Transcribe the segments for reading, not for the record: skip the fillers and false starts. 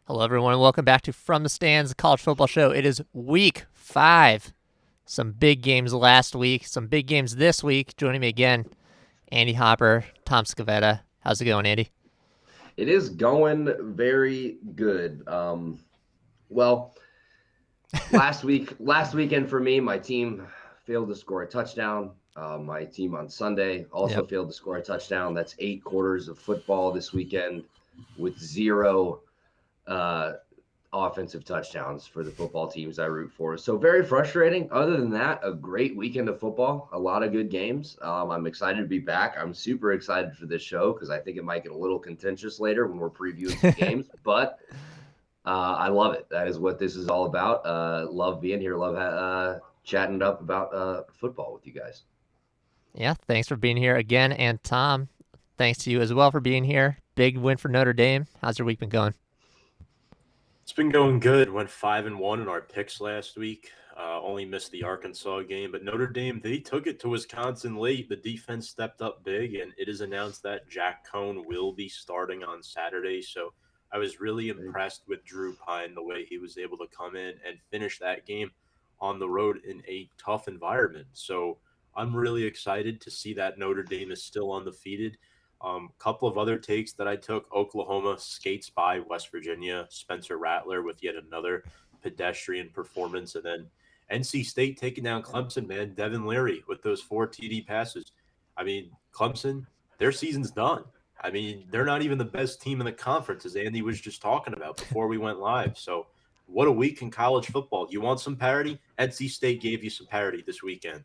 Hello, everyone. Welcome back to From the Stands, the college football show. It is week 5. Some big games last week, some big games this week. Joining me again, Andy Hopper, Tom Scavetta. How's it going, Andy? It is going very good. Well, last weekend for me, my team failed to score a touchdown. My team on Sunday also Yep. failed to score a touchdown. That's 8 quarters of football this weekend with zero uh, offensive touchdowns for the football teams I root for. So very frustrating. Other than that, a great weekend of football, a lot of good games. I'm excited to be back. I'm super excited for this show because I think it might get a little contentious later when we're previewing some games, but I love it. That is what this is all about. Love being here. Love chatting up about football with you guys. Yeah, thanks for being here again. And Tom, thanks to you as well for being here. Big win for Notre Dame. How's your week been going? It's been going good. Went 5-1 in our picks last week. Only missed the Arkansas game, but Notre Dame, they took it to Wisconsin late. The defense stepped up big, and it is announced that Jack Cohn will be starting on Saturday. So I was really impressed with Drew Pine, the way he was able to come in and finish that game on the road in a tough environment. So I'm really excited to see that Notre Dame is still undefeated. Couple of other takes that I took: Oklahoma skates by West Virginia, Spencer Rattler with yet another pedestrian performance, and then NC State taking down Clemson, man. Devin Leary with those 4 TD passes. I mean, Clemson, their season's done. I mean, they're not even the best team in the conference, as Andy was just talking about before we went live. So, what a week in college football. You want some parity? NC State gave you some parity this weekend.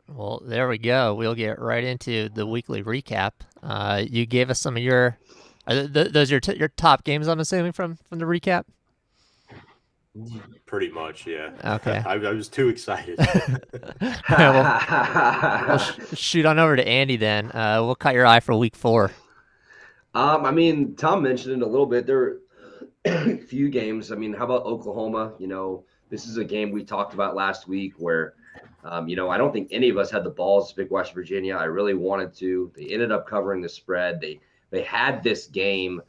Well, there we go. We'll get right into the weekly recap. You gave us some of your, those are your top games, I'm assuming, from the recap? Pretty much, yeah. Okay. I was too excited. We'll shoot on over to Andy then. We'll cut your eye for week 4. I mean, Tom mentioned it a little bit. There are a few games. I mean, how about Oklahoma? This is a game we talked about last week where, I don't think any of us had the balls to pick West Virginia. I really wanted to. They ended up covering the spread. They had this game.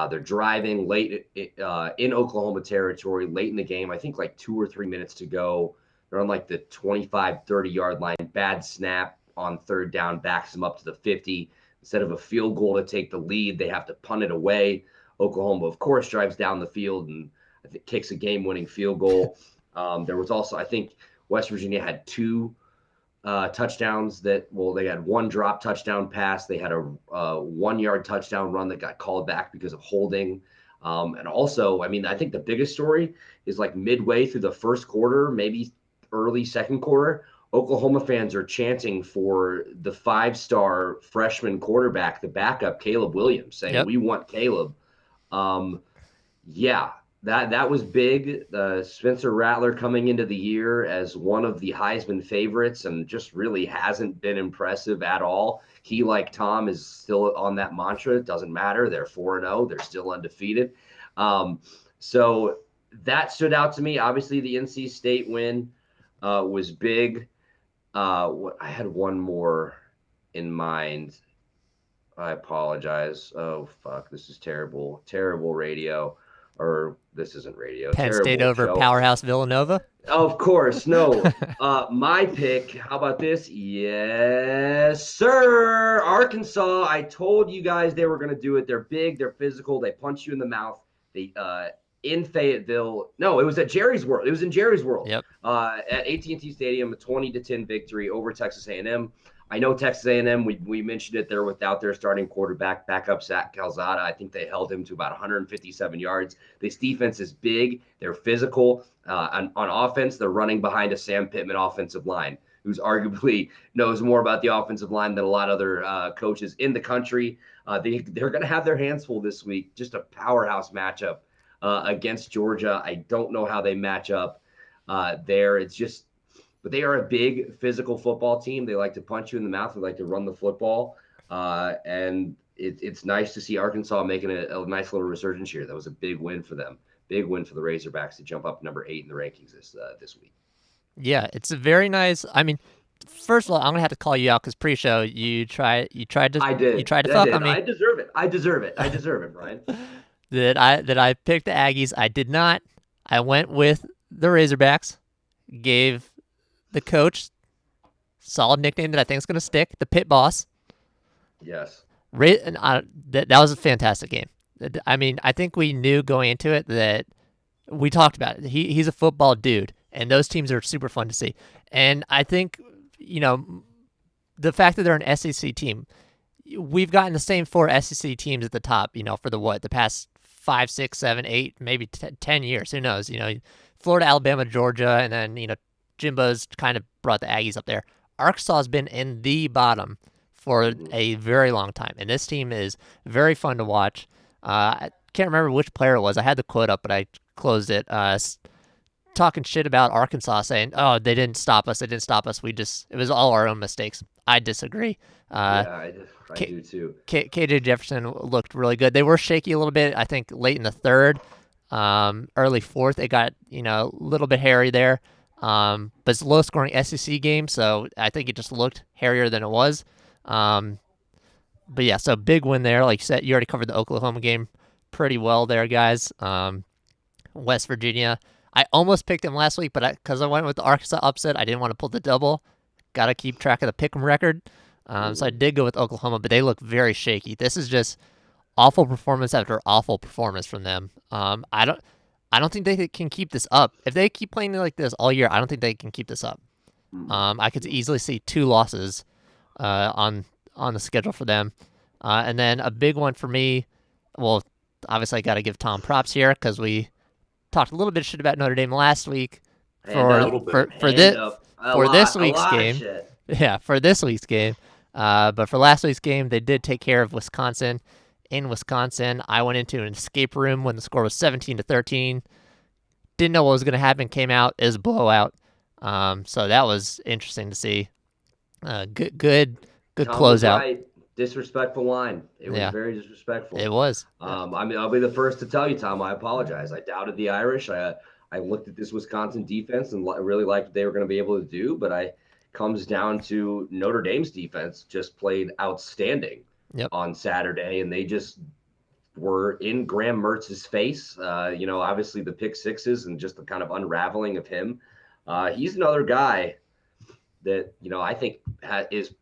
They're driving late in Oklahoma territory, late in the game. I think like 2 or 3 minutes to go. They're on like the 25, 30-yard line. Bad snap on third down backs them up to the 50. Instead of a field goal to take the lead, they have to punt it away. Oklahoma, of course, drives down the field and I think kicks a game-winning field goal. There was also, I think, West Virginia had 2 touchdowns they had one drop touchdown pass. They had a 1-yard touchdown run that got called back because of holding. And also, I mean, I think the biggest story is like midway through the first quarter, maybe early second quarter, Oklahoma fans are chanting for the 5-star freshman quarterback, the backup, Caleb Williams, saying, Yep. "We want Caleb." Um, yeah, that was big. Spencer Rattler coming into the year as one of the Heisman favorites and just really hasn't been impressive at all. He, like Tom, is still on that mantra. It doesn't matter. They're 4-0. They're still undefeated. So that stood out to me. Obviously, the NC State win was big. I had one more in mind. I apologize. Oh, fuck. This is terrible. Terrible radio. Or this isn't radio. Penn State Terrible over show. Powerhouse Villanova. Of course. No. My pick. How about this? Yes, sir. Arkansas. I told you guys they were going to do it. They're big. They're physical. They punch you in the mouth. They in Fayetteville. No, it was at Jerry's World. It was in Jerry's World. Yep. At AT&T Stadium, a 20-10 victory over Texas A&M. I know Texas A&M. We mentioned it. They're without their starting quarterback, backup Zach Calzada. I think they held him to about 157 yards. This defense is big. They're physical. On offense, they're running behind a Sam Pittman offensive line, who's arguably knows more about the offensive line than a lot of other coaches in the country. They're going to have their hands full this week. Just a powerhouse matchup against Georgia. I don't know how they match up there. But they are a big physical football team. They like to punch you in the mouth. They like to run the football. And it's nice to see Arkansas making a nice little resurgence here. That was a big win for them. Big win for the Razorbacks to jump up number 8 in the rankings this week. Yeah, it's a very nice. I mean, first of all, I'm gonna have to call you out because pre-show you tried to I did. fuck on me. I deserve it. I deserve it, Brian. that I picked the Aggies. I did not. I went with the Razorbacks. Gave the coach solid nickname that I think is going to stick, the Pit Boss. Yes. That was a fantastic game. I mean, I think we knew going into it that we talked about it. He's a football dude, and those teams are super fun to see. And I think, the fact that they're an SEC team, we've gotten the same 4 SEC teams at the top, for the past 5, 6, 7, 8, maybe 10 years. Who knows? Florida, Alabama, Georgia, and then, Jimbo's kind of brought the Aggies up there. Arkansas has been in the bottom for a very long time, and this team is very fun to watch. I can't remember which player it was. I had the quote up, but I closed it. Talking shit about Arkansas, saying, "Oh, they didn't stop us. They didn't stop us. It was all our own mistakes." I disagree. I do too. KJ Jefferson looked really good. They were shaky a little bit, I think, late in the third, early fourth. It got a little bit hairy there. But it's a low-scoring SEC game, so I think it just looked hairier than it was. But yeah, so big win there. Like you said, you already covered the Oklahoma game pretty well there, guys. West Virginia. I almost picked them last week, but because I went with the Arkansas upset, I didn't want to pull the double. Got to keep track of the pick'em record. So I did go with Oklahoma, but they look very shaky. This is just awful performance after awful performance from them. I don't think they can keep this up. If they keep playing like this all year, I don't think they can keep this up. I could easily see 2 losses on the schedule for them. And then a big one for me, well, obviously I got to give Tom props here because we talked a little bit of shit about Notre Dame last week for this week's game. Yeah, for this week's game. But for last week's game, they did take care of Wisconsin. In Wisconsin, I went into an escape room when the score was 17-13. Didn't know what was going to happen. Came out as a blowout. So that was interesting to see. Good Tom closeout. Right. Disrespectful line. It was very disrespectful. It was. I'll be the first to tell you, Tom, I apologize. I doubted the Irish. I looked at this Wisconsin defense and really liked what they were going to be able to do, but comes down to Notre Dame's defense just played outstanding on Saturday, and they just were in Graham Mertz's face. Obviously the pick sixes and just the kind of unraveling of him. He's another guy that, I think is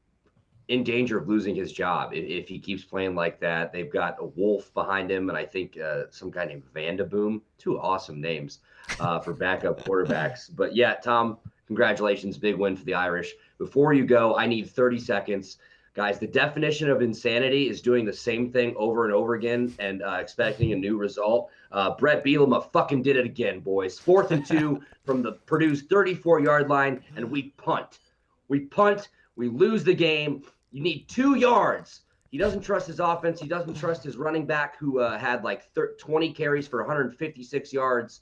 in danger of losing his job if he keeps playing like that. They've got a Wolf behind him, and I think some guy named Vandaboom. 2 awesome names for backup quarterbacks. But yeah, Tom, congratulations. Big win for the Irish. Before you go, I need 30 seconds. Guys, the definition of insanity is doing the same thing over and over again and expecting a new result. Brett Bielema fucking did it again, boys. 4th and 2 from the Purdue's 34-yard line, and we punt. We lose the game. You need 2 yards. He doesn't trust his offense. He doesn't trust his running back who had like 20 carries for 156 yards.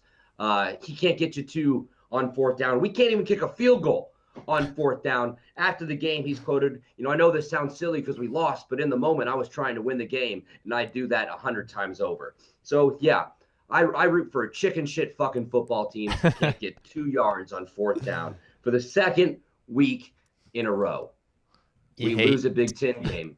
He can't get you 2 on 4th down. We can't even kick a field goal on 4th down. After the game, he's quoted, I know this sounds silly because we lost, but in the moment I was trying to win the game, and I do that 100 times over. So yeah, I root for a chicken shit fucking football team who can't get 2 yards on 4th down for the 2nd week in a row. We lose a Big Ten game.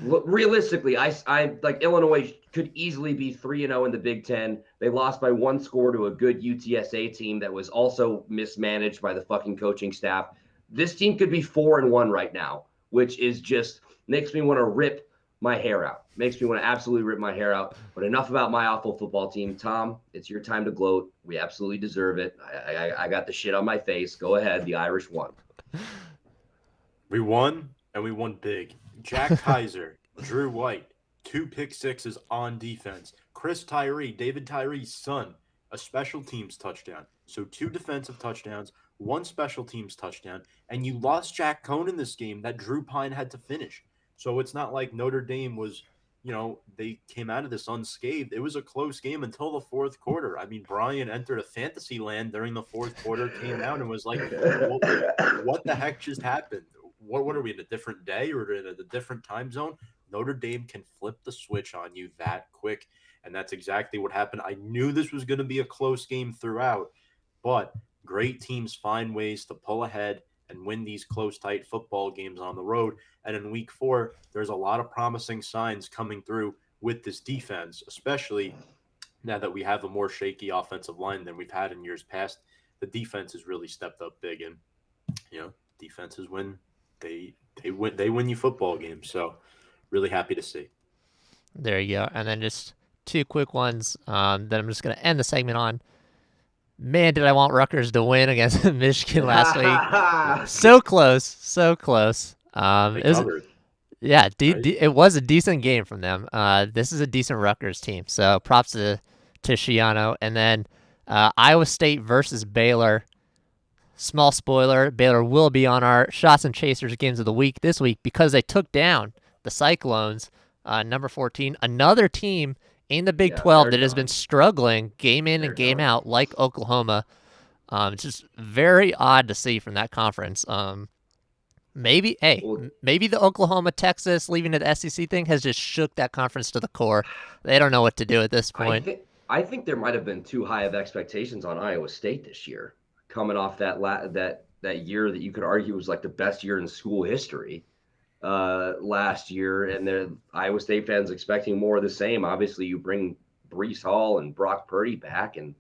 Realistically, I like Illinois could easily be 3-0 in the Big Ten. They lost by 1 score to a good UTSA team that was also mismanaged by the fucking coaching staff. This team could be 4-1 right now, which is just makes me want to rip my hair out. Makes me want to absolutely rip my hair out. But enough about my awful football team. Tom, it's your time to gloat. We absolutely deserve it. I got the shit on my face. Go ahead. The Irish won. We won, and we won big. Jack Kaiser, Drew White, 2 pick sixes on defense. Chris Tyree, David Tyree's son, a special teams touchdown. So 2 defensive touchdowns, 1 special teams touchdown, and you lost Jack Cohn in this game that Drew Pine had to finish. So it's not like Notre Dame was, they came out of this unscathed. It was a close game until the 4th quarter. I mean, Brian entered a fantasy land during the 4th quarter, came out and was like, what the heck just happened? What are we in a different day or in a different time zone? Notre Dame can flip the switch on you that quick, and that's exactly what happened. I knew this was going to be a close game throughout, but great teams find ways to pull ahead and win these close, tight football games on the road. And in week 4, there's a lot of promising signs coming through with this defense, especially now that we have a more shaky offensive line than we've had in years past, the defense has really stepped up big, and defenses win. They win you football games. So really happy to see. There you go. And then just two quick ones that I'm just going to end the segment on. Man, did I want Rutgers to win against Michigan last week. So close. So close. They covered. Yeah, Right? it was a decent game from them. This is a decent Rutgers team. So props to Shiano. And then Iowa State versus Baylor. Small spoiler, Baylor will be on our Shots and Chasers games of the week this week because they took down the Cyclones, number 14, another team in the Big 12 that has been struggling game in and game out like Oklahoma. It's just very odd to see from that conference. Maybe the Oklahoma-Texas leaving to the SEC thing has just shook that conference to the core. They don't know what to do at this point. I think there might have been too high of expectations on Iowa State this year, coming off that year that you could argue was like the best year in school history last year, and the Iowa State fans expecting more of the same. Obviously, you bring Breece Hall and Brock Purdy back, and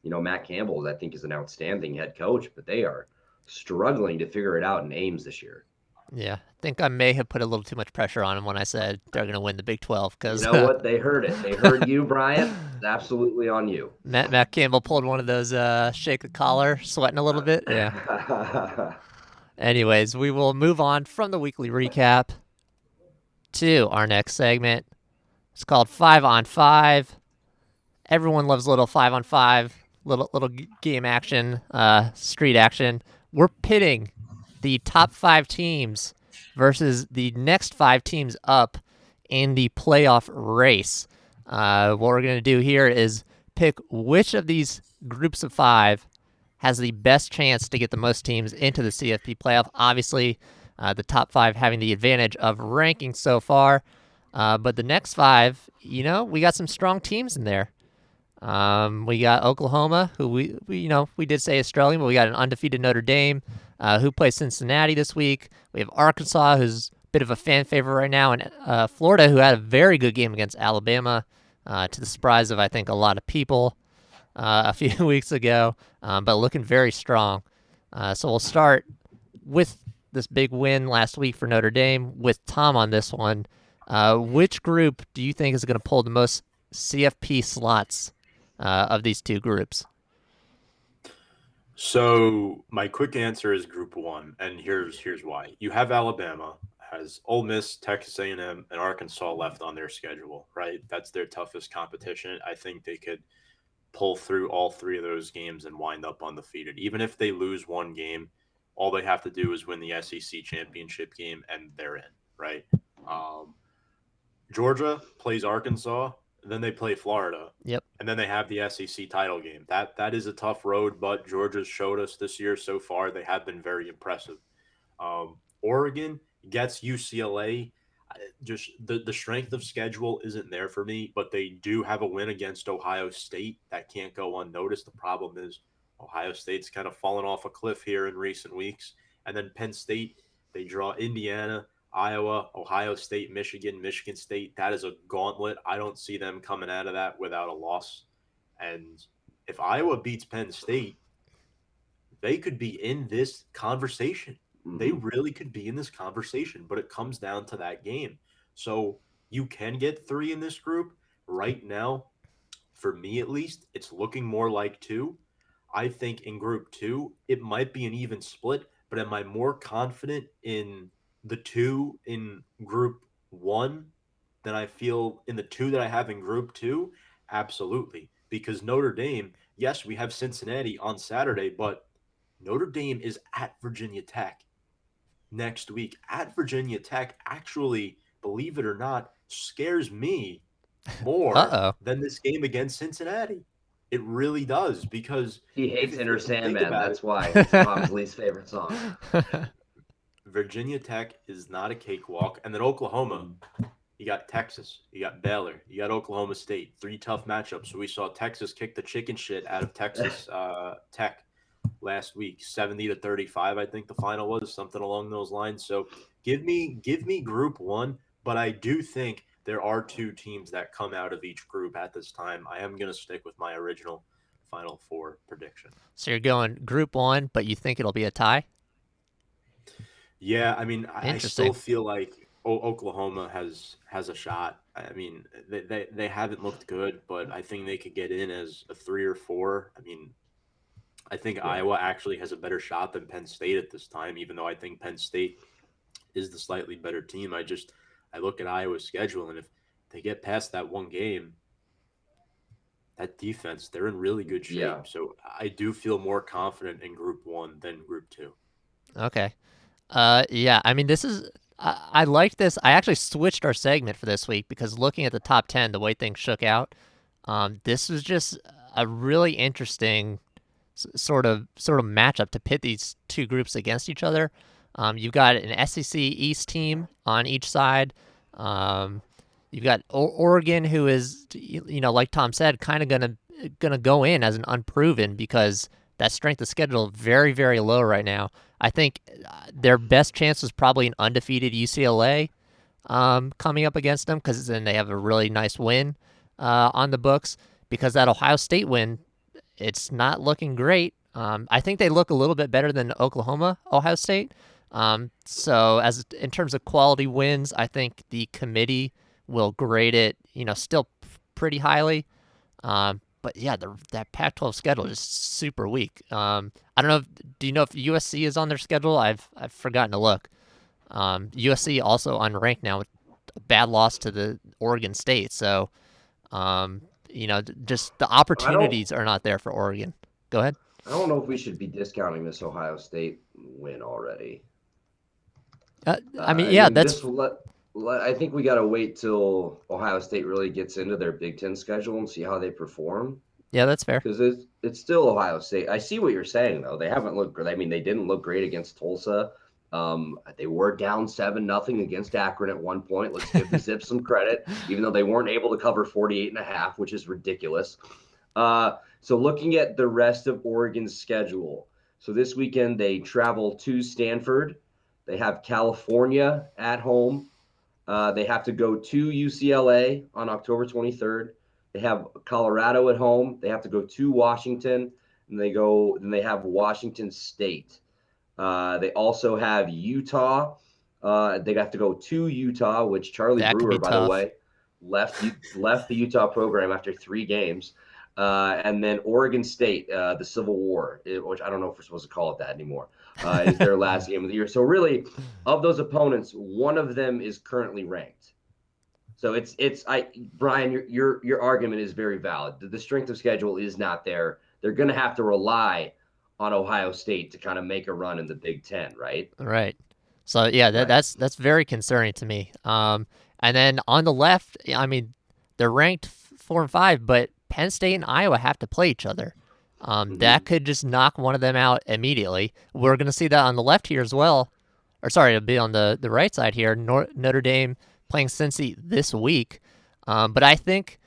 Matt Campbell, I think, is an outstanding head coach, but they are struggling to figure it out in Ames this year. Yeah, I think I may have put a little too much pressure on them when I said they're going to win the Big 12. Cause, you know what? They heard it. They heard you, Brian. It's absolutely on you. Matt Campbell pulled one of those shake the collar, sweating a little bit. Yeah. Anyways, we will move on from the weekly recap to our next segment. It's called 5 on 5. Everyone loves a little 5 on 5, little game action, street action. We're pitting the top 5 teams versus the next 5 teams up in the playoff race. What we're going to do here is pick which of these groups of 5 has the best chance to get the most teams into the CFP playoff. Obviously, the top 5 having the advantage of ranking so far. But the next 5, we got some strong teams in there. We got Oklahoma, who we did say is struggling, but we got an undefeated Notre Dame, who plays Cincinnati this week. We have Arkansas, who's a bit of a fan favorite right now, and Florida, who had a very good game against Alabama, to the surprise of, I think, a lot of people a few weeks ago, but looking very strong. So we'll start with this big win last week for Notre Dame with Tom on this one. Which group do you think is going to pull the most CFP slots of these two groups? So my quick answer is Group 1, and here's why. You have Alabama, has Ole Miss, Texas A&M, and Arkansas left on their schedule, right? That's their toughest competition. I think they could pull through all 3 of those games and wind up undefeated. Even if they lose one game, all they have to do is win the SEC championship game, and they're in, right? Georgia plays Arkansas, then they play Florida. Yep. And then they have the SEC title game. That is a tough road, but Georgia's showed us this year so far they have been very impressive. Oregon gets UCLA. Just the strength of schedule isn't there for me, but they do have a win against Ohio State. That can't go unnoticed. The problem is Ohio State's kind of fallen off a cliff here in recent weeks. And then Penn State, they draw Indiana, Iowa, Ohio State, Michigan State. That is a gauntlet. I don't see them coming out of that without a loss. And if Iowa beats Penn State, they could be in this conversation. They really could be in this conversation, but it comes down to that game. So you can get 3 in this group. Right now, for me at least, it's looking more like 2. I think in Group 2, it might be an even split, but am I more confident in the 2 in Group 1 than I feel in the 2 that I have in Group 2? Absolutely. Because Notre Dame, yes, we have Cincinnati on Saturday, but Notre Dame is at Virginia Tech next week. At Virginia Tech, actually, believe it or not, scares me more than this game against Cincinnati. It really does, because he hates Enter Sandman. That's why it's Tom's least favorite song. Virginia Tech is not a cakewalk. And then Oklahoma, you got Texas, you got Baylor, you got Oklahoma State. 3 tough matchups. So we saw Texas kick the chicken shit out of Texas Tech last week, 70-35, I think the final was, something along those lines. So give me Group 1, but I do think there are two teams that come out of each group at this time. I am going to stick with my original Final Four prediction. So you're going Group 1, but you think it'll be a tie? Yeah, I mean, I Interesting. still feel like Oklahoma has a shot. I mean, they haven't looked good, but I think they could get in as a 3 or 4. I mean, I think Yeah. Iowa actually has a better shot than Penn State at this time, even though I think Penn State is the slightly better team. I look at Iowa's schedule, and if they get past that one game, that defense, they're in really good shape. Yeah. So I do feel more confident in Group 1 than Group 2. Okay. Yeah, I mean, this is, I liked this. I actually switched our segment for this week because looking at the top 10, the way things shook out, this was just a really interesting sort of matchup to pit these two groups against each other. You've got an SEC East team on each side. You've got Oregon, who is, like Tom said, kind of gonna go in as an unproven because that strength of schedule very, very low right now. I think their best chance is probably an undefeated UCLA coming up against them because then they have a really nice win on the books. Because that Ohio State win, it's not looking great. I think they look a little bit better than Oklahoma, Ohio State. So as in terms of quality wins, I think the committee will grade it, still pretty highly. But yeah, that Pac-12 schedule is super weak. I don't know. Do you know if USC is on their schedule? I've forgotten to look. USC also unranked now with a bad loss to the Oregon State. So, just the opportunities are not there for Oregon. Go ahead. I don't know if we should be discounting this Ohio State win already. I mean, that's. I think we got to wait till Ohio State really gets into their Big Ten schedule and see how they perform. Yeah, that's fair. Because it's still Ohio State. I see what you're saying, though. They haven't looked great. I mean, they didn't look great against Tulsa. They were down 7-0 against Akron at one point. Let's give the Zips some credit, even though they weren't able to cover 48.5, which is ridiculous. So looking at the rest of Oregon's schedule. So this weekend they travel to Stanford. They have California at home. They have to go to UCLA on October 23rd. They have Colorado at home. They have to go to Washington, and then they have Washington State. They also have Utah. They have to go to Utah, which Charlie Brewer, by the way, left the Utah program after 3 games. And then Oregon State, the Civil War, which I don't know if we're supposed to call it that anymore, is their last game of the year. So really, of those opponents, one of them is currently ranked. So Brian, your argument is very valid. The strength of schedule is not there. They're going to have to rely on Ohio State to kind of make a run in the Big Ten, right? Right. So yeah, that's very concerning to me. And then on the left, I mean, they're ranked 4 and 5, but Penn State and Iowa have to play each other. That could just knock one of them out immediately. We're going to see that on the left here as well. Or sorry, it'll be on the right side here. Notre Dame playing Cincy this week. But I think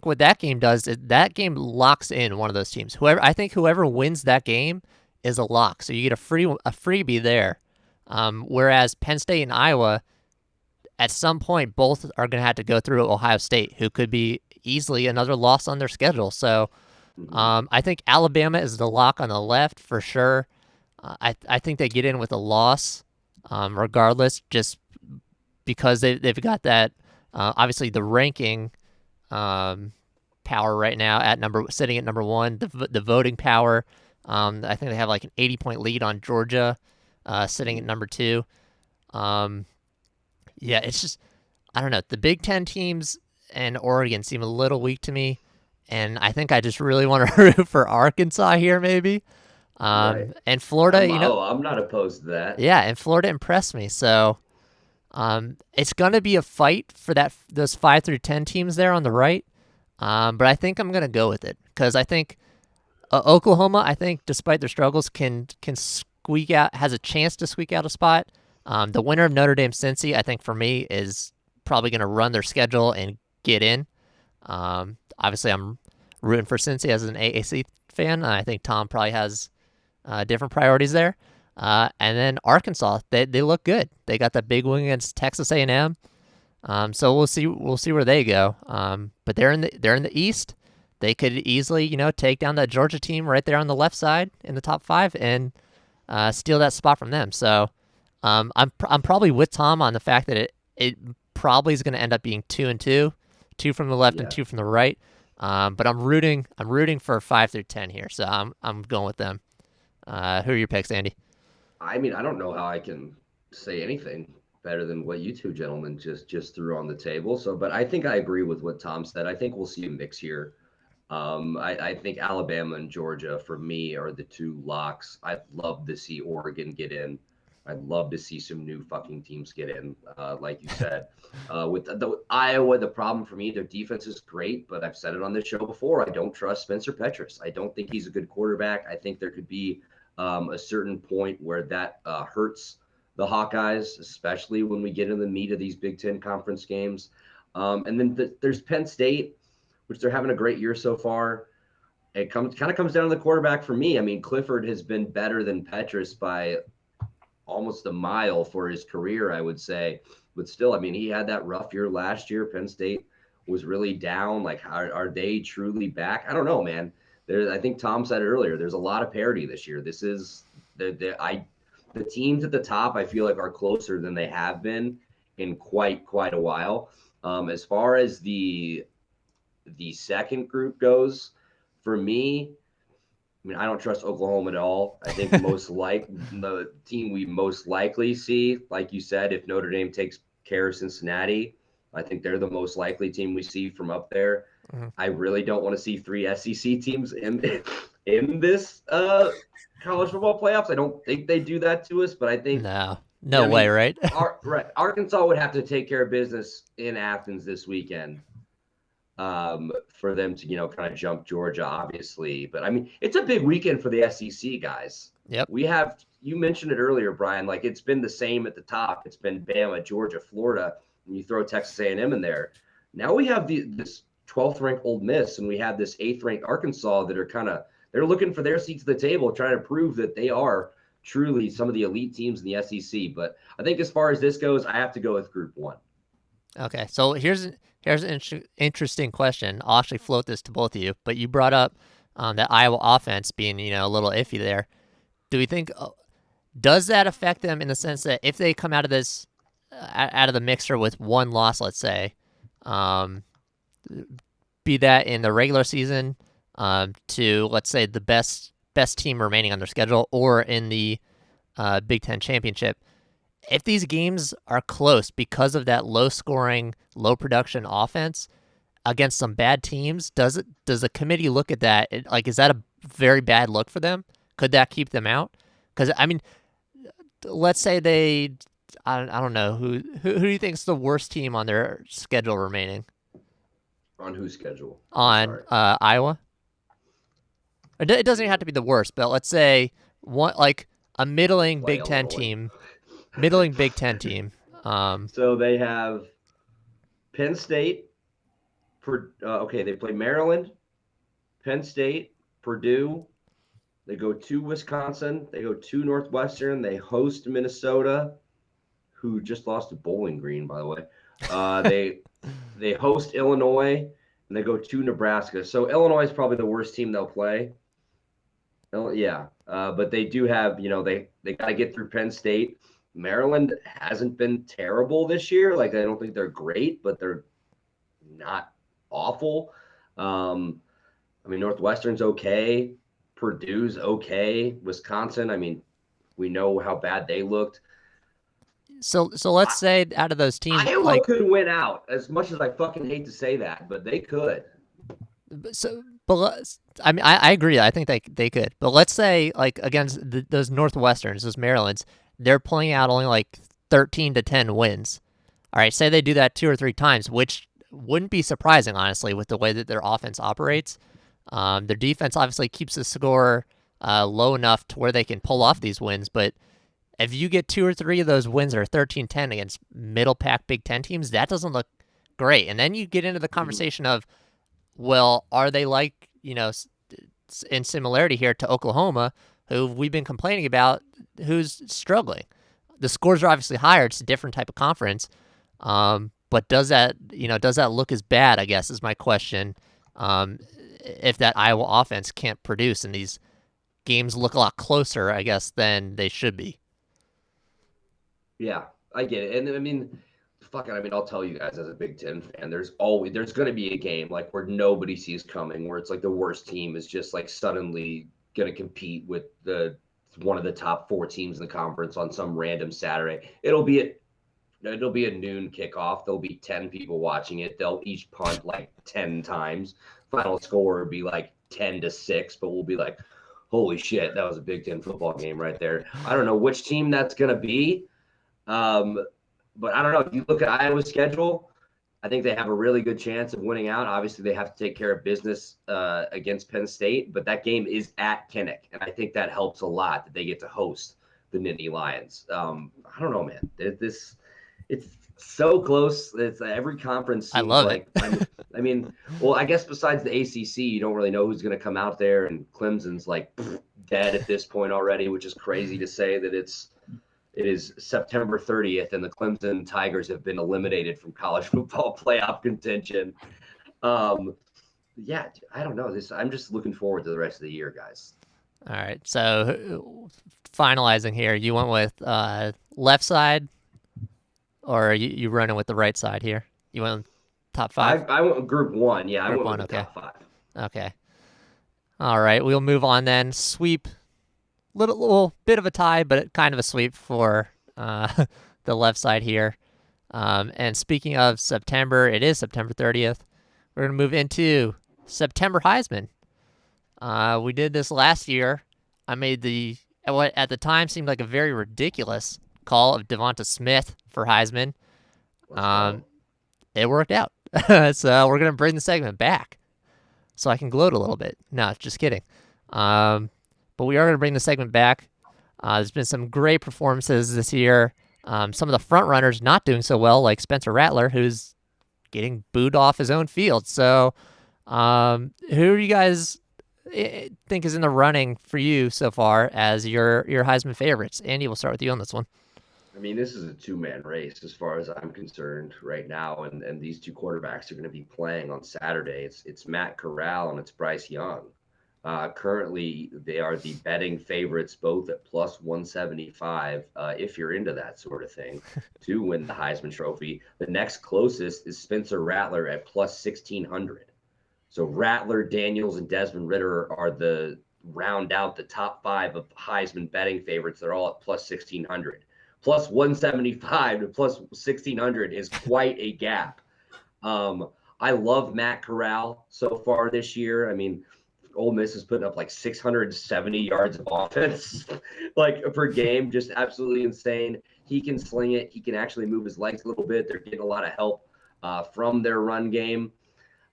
what that game does is that game locks in one of those teams. Whoever wins that game is a lock. So you get a freebie there. Whereas Penn State and Iowa, at some point, both are going to have to go through Ohio State, who could be easily another loss on their schedule. So I think Alabama is the lock on the left for sure. I think they get in with a loss regardless, just because they've got that, obviously the ranking power right now sitting at number 1, the voting power. I think they have like an 80-point lead on Georgia, sitting at number 2. Yeah, it's just, I don't know. The Big Ten teams and Oregon seem a little weak to me, and I think I just really want to root for Arkansas here, maybe. Right. And Florida, I'm not opposed to that. Yeah, and Florida impressed me, so it's gonna be a fight for those 5 through 10 teams there on the right. But I think I'm gonna go with it because I think Oklahoma, despite their struggles, can has a chance to squeak out a spot. The winner of Notre Dame Cincy, I think for me, is probably going to run their schedule and get in. Obviously, I'm rooting for Cincy as an AAC fan. I think Tom probably has different priorities there. And then Arkansas, they look good. They got that big win against Texas A&M. So we'll see where they go. But they're in the East. They could easily, take down that Georgia team right there on the left side in the top 5 and steal that spot from them. So I'm probably with Tom on the fact that it probably is going to end up being 2-2, 2 from the left and 2 from the right. But I'm rooting for 5 through 10 here, so I'm going with them. Who are your picks, Andy? I mean, I don't know how I can say anything better than what you two gentlemen just threw on the table. So, but I think I agree with what Tom said. I think we'll see a mix here. I think Alabama and Georgia for me are the 2 locks. I'd love to see Oregon get in. I'd love to see some new fucking teams get in, like you said. With the Iowa, the problem for me, their defense is great, but I've said it on this show before. I don't trust Spencer Petras. I don't think he's a good quarterback. I think there could be a certain point where that hurts the Hawkeyes, especially when we get in the meat of these Big Ten conference games. And then there's Penn State, which they're having a great year so far. It kind of comes down to the quarterback for me. I mean, Clifford has been better than Petras by almost a mile for his career, I would say. But still, I mean, he had that rough year last year. Penn State was really down. Like, are they truly back? I don't know, man. I think Tom said it earlier. There's a lot of parity this year. This is the teams at the top, I feel like, are closer than they have been in quite a while. As far as the second group goes, for me, I mean, I don't trust Oklahoma at all. I think the team we most likely see, like you said, if Notre Dame takes care of Cincinnati, I think they're the most likely team we see from up there. Mm-hmm. I really don't want to see 3 SEC teams in this college football playoffs. I don't think they do that to us, but I think no way, right? Arkansas would have to take care of business in Athens this weekend. For them to, kind of jump Georgia, obviously. But, I mean, it's a big weekend for the SEC, guys. Yep. You mentioned it earlier, Brian, like it's been the same at the top. It's been Bama, Georgia, Florida, and you throw Texas A&M in there. Now we have this 12th-ranked Ole Miss, and we have this 8th-ranked Arkansas that are they're looking for their seats at the table, trying to prove that they are truly some of the elite teams in the SEC. But I think as far as this goes, I have to go with Group 1. Okay, so here's an interesting question. I'll actually float this to both of you, but you brought up that Iowa offense being, a little iffy there. Do we think does that affect them in the sense that if they come out of this out of the mixer with 1 loss, let's say, be that in the regular season to, let's say, the best team remaining on their schedule, or in the Big Ten championship, if these games are close because of that low-scoring, low-production offense against some bad teams, does the committee look at that? Like, is that a very bad look for them? Could that keep them out? Because, I mean, let's say I don't know, who do you think is the worst team on their schedule remaining? On whose schedule? On Iowa? It doesn't even have to be the worst, but let's say a middling Big Ten team. Middling Big Ten team. So they have Penn State. They play Maryland, Penn State, Purdue. They go to Wisconsin. They go to Northwestern. They host Minnesota, who just lost to Bowling Green, by the way. They host Illinois, and they go to Nebraska. So Illinois is probably the worst team they'll play. Yeah, but they do have, they got to get through Penn State. Maryland hasn't been terrible this year. Like, I don't think they're great, but they're not awful. I mean, Northwestern's okay. Purdue's okay. Wisconsin, I mean, we know how bad they looked. So let's say out of those teams, Iowa could win out, as much as I fucking hate to say that, but they could. I mean, I agree. I think they could. But let's say, like, against those Northwesterns, those Marylands, they're pulling out only like 13-10 wins. All right, say they do that 2 or 3 times, which wouldn't be surprising, honestly, with the way that their offense operates. Their defense obviously keeps the score low enough to where they can pull off these wins. But if you get 2 or 3 of those wins that are 13-10 against middle pack Big Ten teams, that doesn't look great. And then you get into the conversation of, well, are they like, in similarity here to Oklahoma, who we've been complaining about, who's struggling? The scores are obviously higher. It's a different type of conference. But does that look as bad, I guess, is my question, if that Iowa offense can't produce and these games look a lot closer, I guess, than they should be. Yeah, I get it. And I mean, fuck it. I mean, I'll tell you guys as a Big Ten fan, there's going to be a game like where nobody sees coming, where it's like the worst team is just like suddenly going to compete with one of the top 4 teams in the conference on some random Saturday. It'll be a noon kickoff. There'll be 10 people watching it. They'll each punt like 10 times. Final score would be like 10-6, but we'll be like, holy shit, that was a Big Ten football game right there. I don't know which team that's going to be. But I don't know. If you look at Iowa's schedule, I think they have a really good chance of winning out. Obviously, they have to take care of business against Penn State, but that game is at Kinnick, and I think that helps a lot that they get to host the Nittany Lions. I don't know, man. It's so close. It's every conference seems I love like. I mean, well, I guess besides the ACC, you don't really know who's going to come out there, and Clemson's like dead at this point already, which is crazy to say that it is September 30th, and the Clemson Tigers have been eliminated from college football playoff contention. Yeah, I don't know. I'm just looking forward to the rest of the year, guys. All right, so finalizing here, you went with left side, or you running with the right side here? You went top 5? I went with Group 1. Yeah, Group I went 1, with the okay. top 5. Okay. All right, we'll move on then. Sweep. Little bit of a tie, but kind of a sweep for the left side here. And speaking of September, it is September 30th. We're going to move into September Heisman. We did this last year. I made what at the time seemed like a very ridiculous call of Devonta Smith for Heisman. It worked out. So we're going to bring the segment back so I can gloat a little bit. No, just kidding. But we are going to bring the segment back. There's been some great performances this year. Some of the front runners not doing so well, like Spencer Rattler, who's getting booed off his own field. So who do you guys think is in the running for you so far as your Heisman favorites? Andy, we'll start with you on this one. I mean, this is a 2-man race as far as I'm concerned right now, and these 2 quarterbacks are going to be playing on Saturday. It's Matt Corral and it's Bryce Young. Currently, they are the betting favorites, both at plus 175, if you're into that sort of thing, to win the Heisman Trophy. The next closest is Spencer Rattler at plus 1,600. So Rattler, Daniels, and Desmond Ridder are the round out the top 5 of Heisman betting favorites. They're all at plus 1,600. Plus 175 to plus 1,600 is quite a gap. I love Matt Corral so far this year. I mean, Ole Miss is putting up like 670 yards of offense like per game, just absolutely insane. He can sling it. He can actually move his legs a little bit. They're getting a lot of help from their run game.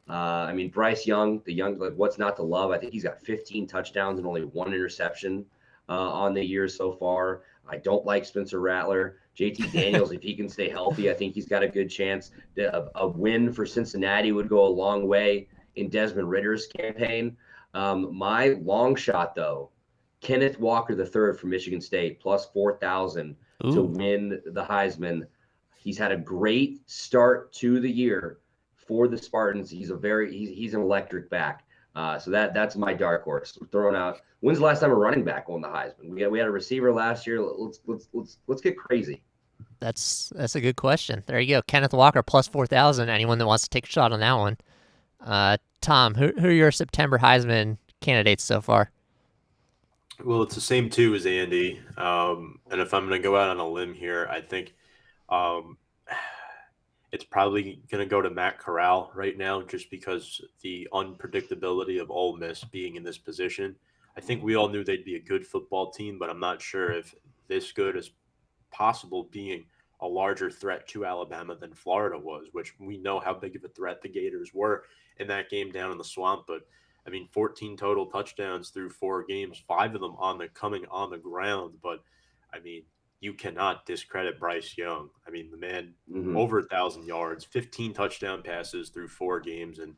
I mean, Bryce Young, like what's not to love? I think he's got 15 touchdowns and only 1 interception on the year so far. I don't like Spencer Rattler. JT Daniels, if he can stay healthy, I think he's got a good chance. A win for Cincinnati would go a long way in Desmond Ridder's campaign. My long shot, though, Kenneth Walker III from Michigan State, plus 4,000 to win the Heisman. He's had a great start to the year for the Spartans. He's an electric back. So that's my dark horse. We're throwing out. When's the last time a running back won the Heisman? We had a receiver last year. Let's get crazy. That's a good question. There you go. Kenneth Walker plus 4,000. Anyone that wants to take a shot on that one. Tom, who are your September Heisman candidates so far? Well, it's the same 2 as Andy. And if I'm going to go out on a limb here, I think it's probably going to go to Matt Corral right now, just because the unpredictability of Ole Miss being in this position. I think we all knew they'd be a good football team, but I'm not sure if this good is possible, being a larger threat to Alabama than Florida was, which we know how big of a threat the Gators were in that game down in the swamp. But I mean, 14 total touchdowns through 4 games, 5 of them coming on the ground. But I mean, you cannot discredit Bryce Young. I mean, the man over 1,000 yards, 15 touchdown passes through 4 games. And,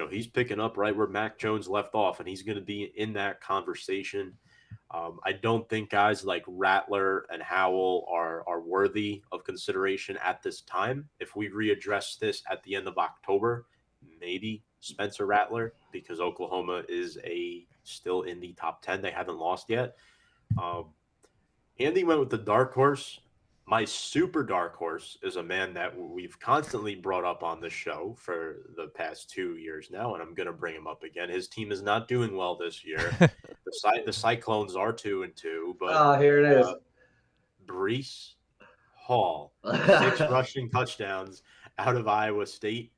he's picking up right where Mac Jones left off, and he's going to be in that conversation. I don't think guys like Rattler and Howell are worthy of consideration at this time. If we readdress this at the end of October, maybe Spencer Rattler, because Oklahoma is still in the top 10. They haven't lost yet. Andy went with the dark horse. My super dark horse is a man that we've constantly brought up on this show for the past 2 years now, and I'm going to bring him up again. His team is not doing well this year. The Cyclones are 2-2, but here it is. Breece Hall, 6 rushing touchdowns out of Iowa State.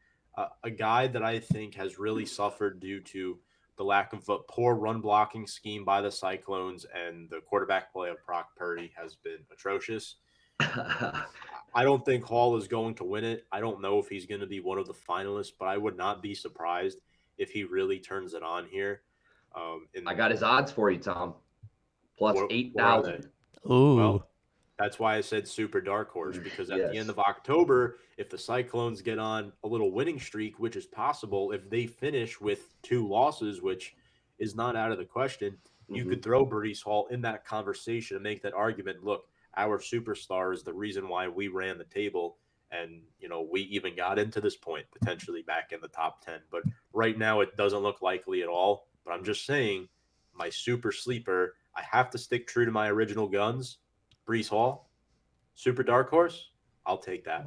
A guy that I think has really suffered due to the lack of a poor run blocking scheme by the Cyclones, and the quarterback play of Brock Purdy has been atrocious. I don't think Hall is going to win it. I don't know if he's going to be one of the finalists, but I would not be surprised if he really turns it on here. I got his odds for you, Tom. Plus 8,000. Ooh. Well, that's why I said super dark horse, because at the end of October, if the Cyclones get on a little winning streak, which is possible, if they finish with 2 losses, which is not out of the question, you could throw Breece Hall in that conversation and make that argument. Look, our superstar is the reason why we ran the table, and we even got into this point potentially back in the top 10. But right now, it doesn't look likely at all. But I'm just saying, my super sleeper, I have to stick true to my original guns. Breece Hall, super dark horse, I'll take that.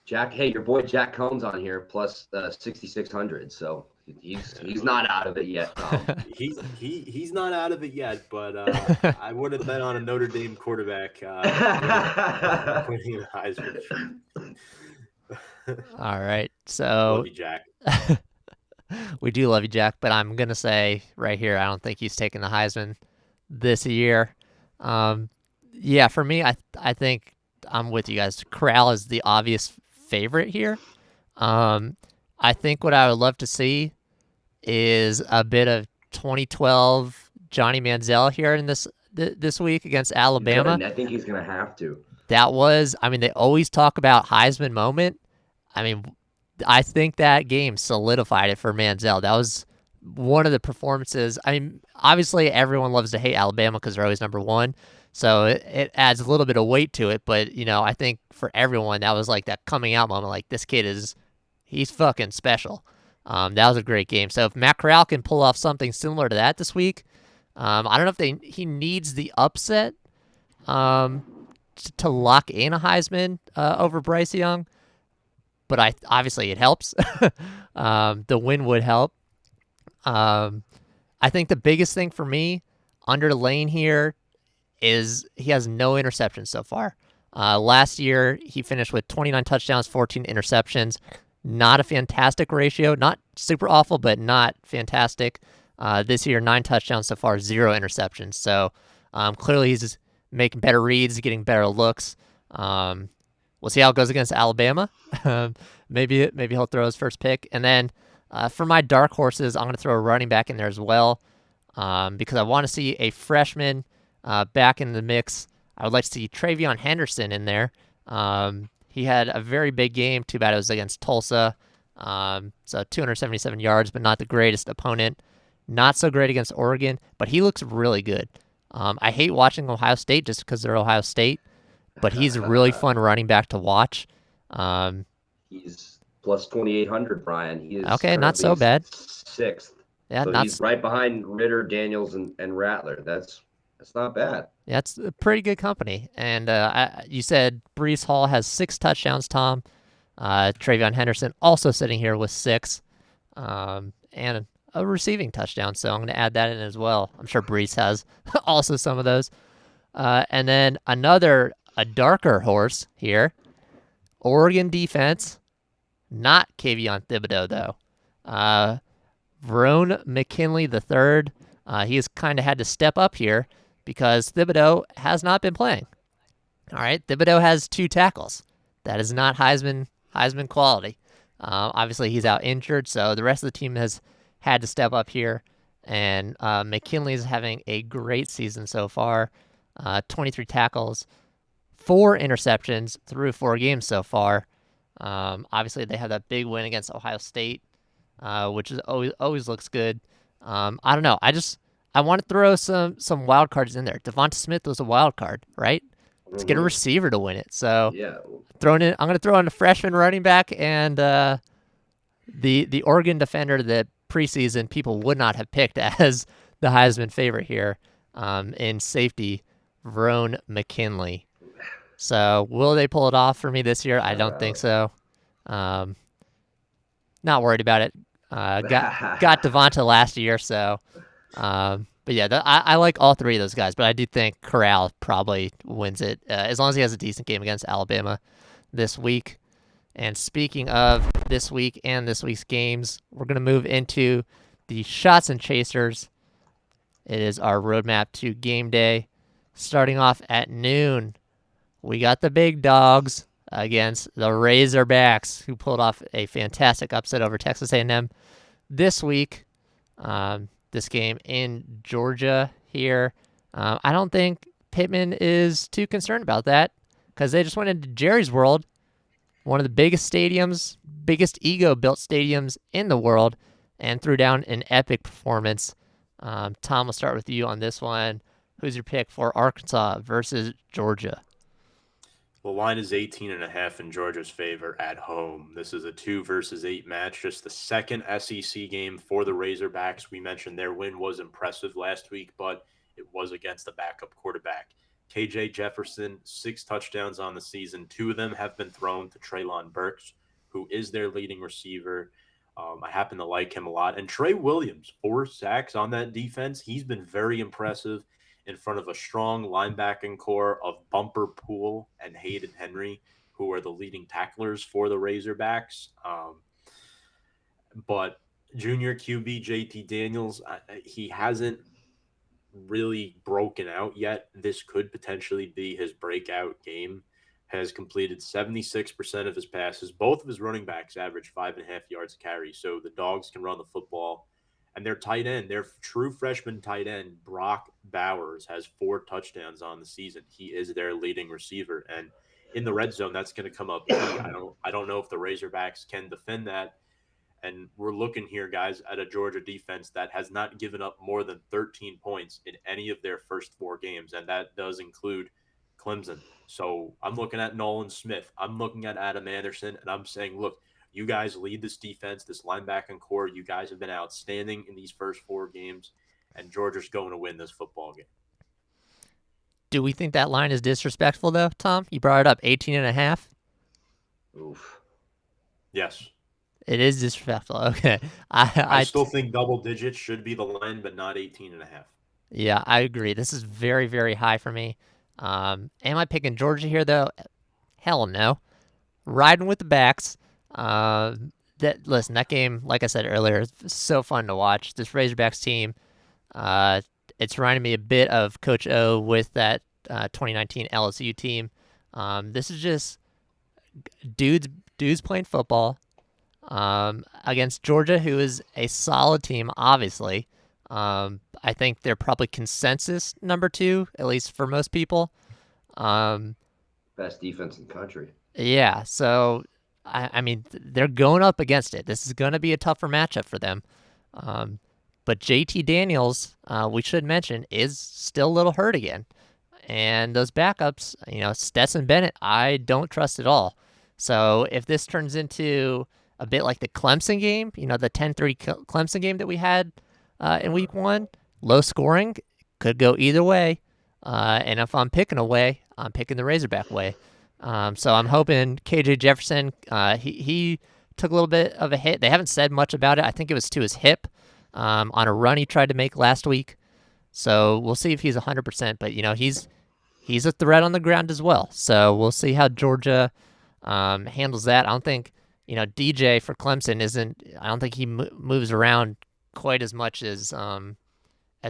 Jack, hey, your boy Jack Cohn's on here, plus 6,600. So he's not out of it yet, Tom. He's not out of it yet, but I wouldn't bet on a Notre Dame quarterback winning the Heisman. All right, so love you, Jack. We do love you, Jack, but I'm gonna say right here, I don't think he's taking the Heisman this year. Yeah, for me, I think I'm with you guys. Corral is the obvious favorite here. I think what I would love to see is a bit of 2012 Johnny Manziel here in this week against Alabama. I think he's gonna have to. That was, they always talk about Heisman moment. I think that game solidified it for Manziel. That was one of the performances. Obviously everyone loves to hate Alabama because they're always number one. So it adds a little bit of weight to it. But, I think for everyone, that was like that coming out moment. Like, this kid he's fucking special. That was a great game. So if Matt Corral can pull off something similar to that this week, I don't know if he needs the upset to lock in a Heisman over Bryce Young. But obviously it helps. The win would help. I think the biggest thing for me under Lane here is he has no interceptions so far. Last year, he finished with 29 touchdowns, 14 interceptions. Not a fantastic ratio. Not super awful, but not fantastic. This year, 9 touchdowns so far, 0 interceptions. So clearly he's making better reads, getting better looks. We'll see how it goes against Alabama. Maybe he'll throw his first pick. And then for my dark horses, I'm going to throw a running back in there as well because I want to see a freshman back in the mix. I would like to see Travion Henderson in there. He had a very big game. Too bad it was against Tulsa. So 277 yards, but not the greatest opponent. Not so great against Oregon, but he looks really good. I hate watching Ohio State just because they're Ohio State, but he's a really fun running back to watch. He's plus 2,800, Brian. He is okay, not so bad. 6th. Yeah, so he's right behind Ritter, Daniels, and Rattler. That's not bad. Yeah, it's a pretty good company. And you said Breece Hall has 6 touchdowns, Tom. Travion Henderson also sitting here with 6. And a receiving touchdown, so I'm going to add that in as well. I'm sure Breece has also some of those. And then a darker horse here, Oregon defense, not Kayvon Thibodeau, though. Verone McKinley III, he has kind of had to step up here because Thibodeau has not been playing. All right, Thibodeau has 2 tackles. That is not Heisman quality. Obviously, he's out injured, so the rest of the team has had to step up here. And McKinley is having a great season so far. 23 tackles, 4 interceptions through 4 games so far. Obviously, they have that big win against Ohio State, which is always looks good. I don't know. I want to throw some wild cards in there. Devonta Smith was a wild card, right? Let's get a receiver to win it. So Yeah. I'm going to throw in a freshman running back and the Oregon defender that preseason people would not have picked as the Heisman favorite here in safety, Verone McKinley. So will they pull it off for me this year? I don't think so. Not worried about it. Got Devonta last year, so. But yeah, I like all three of those guys, but I do think Corral probably wins it as long as he has a decent game against Alabama this week. And speaking of this week and this week's games, we're going to move into the shots and chasers. It is our roadmap to game day. Starting off at noon, we got the big dogs against the Razorbacks, who pulled off a fantastic upset over Texas A&M this week. This game in Georgia here. I don't think Pittman is too concerned about that because they just went into Jerry's World, one of the biggest stadiums, biggest ego-built stadiums in the world, and threw down an epic performance. Tom, we'll start with you on this one. Who's your pick for Arkansas versus Georgia? The line is 18.5 in Georgia's favor at home. This is a 2 versus 8 match, just the second SEC game for the Razorbacks. We mentioned their win was impressive last week, but it was against the backup quarterback. KJ Jefferson, 6 touchdowns on the season. 2 of them have been thrown to Treylon Burks, who is their leading receiver. I happen to like him a lot. And Trey Williams, 4 sacks on that defense. He's been very impressive in front of a strong linebacking core of Bumper Poole and Hayden Henry, who are the leading tacklers for the Razorbacks. But junior QB JT Daniels, he hasn't really broken out yet. This could potentially be his breakout game. Has completed 76% of his passes. Both of his running backs average 5.5 yards a carry, so the Dogs can run the football. And their tight end, their true freshman tight end, Brock Bowers, has 4 touchdowns on the season. He is their leading receiver. And in the red zone, that's going to come up key. I don't know if the Razorbacks can defend that. And we're looking here, guys, at a Georgia defense that has not given up more than 13 points in any of their first 4 games. And that does include Clemson. So I'm looking at Nolan Smith. I'm looking at Adam Anderson. And I'm saying, look, you guys lead this defense, this linebacking core. You guys have been outstanding in these first 4 games, and Georgia's going to win this football game. Do we think that line is disrespectful, though, Tom? You brought it up, 18.5? Oof. Yes. It is disrespectful. Okay. I still think double digits should be the line, but not 18.5. Yeah, I agree. This is very, very high for me. Am I picking Georgia here, though? Hell no. Riding with the backs. That game, like I said earlier, is so fun to watch. This Razorbacks team, it's reminding me a bit of Coach O with that 2019 LSU team. This is just dudes playing football against Georgia, who is a solid team, obviously. I think they're probably consensus number 2, at least for most people. Best defense in the country. Yeah, so I mean, they're going up against it. This is going to be a tougher matchup for them. But JT Daniels, we should mention, is still a little hurt again. And those backups, Stetson Bennett, I don't trust at all. So if this turns into a bit like the Clemson game, the 10-3 Clemson game that we had in week 1, low scoring, could go either way. And if I'm picking a way, I'm picking the Razorback way. So I'm hoping KJ Jefferson, he took a little bit of a hit. They haven't said much about it. I think it was to his hip on a run he tried to make last week. So we'll see if he's 100%. But, he's a threat on the ground as well. So we'll see how Georgia handles that. I don't think, DJ for Clemson I don't think he moves around quite as much as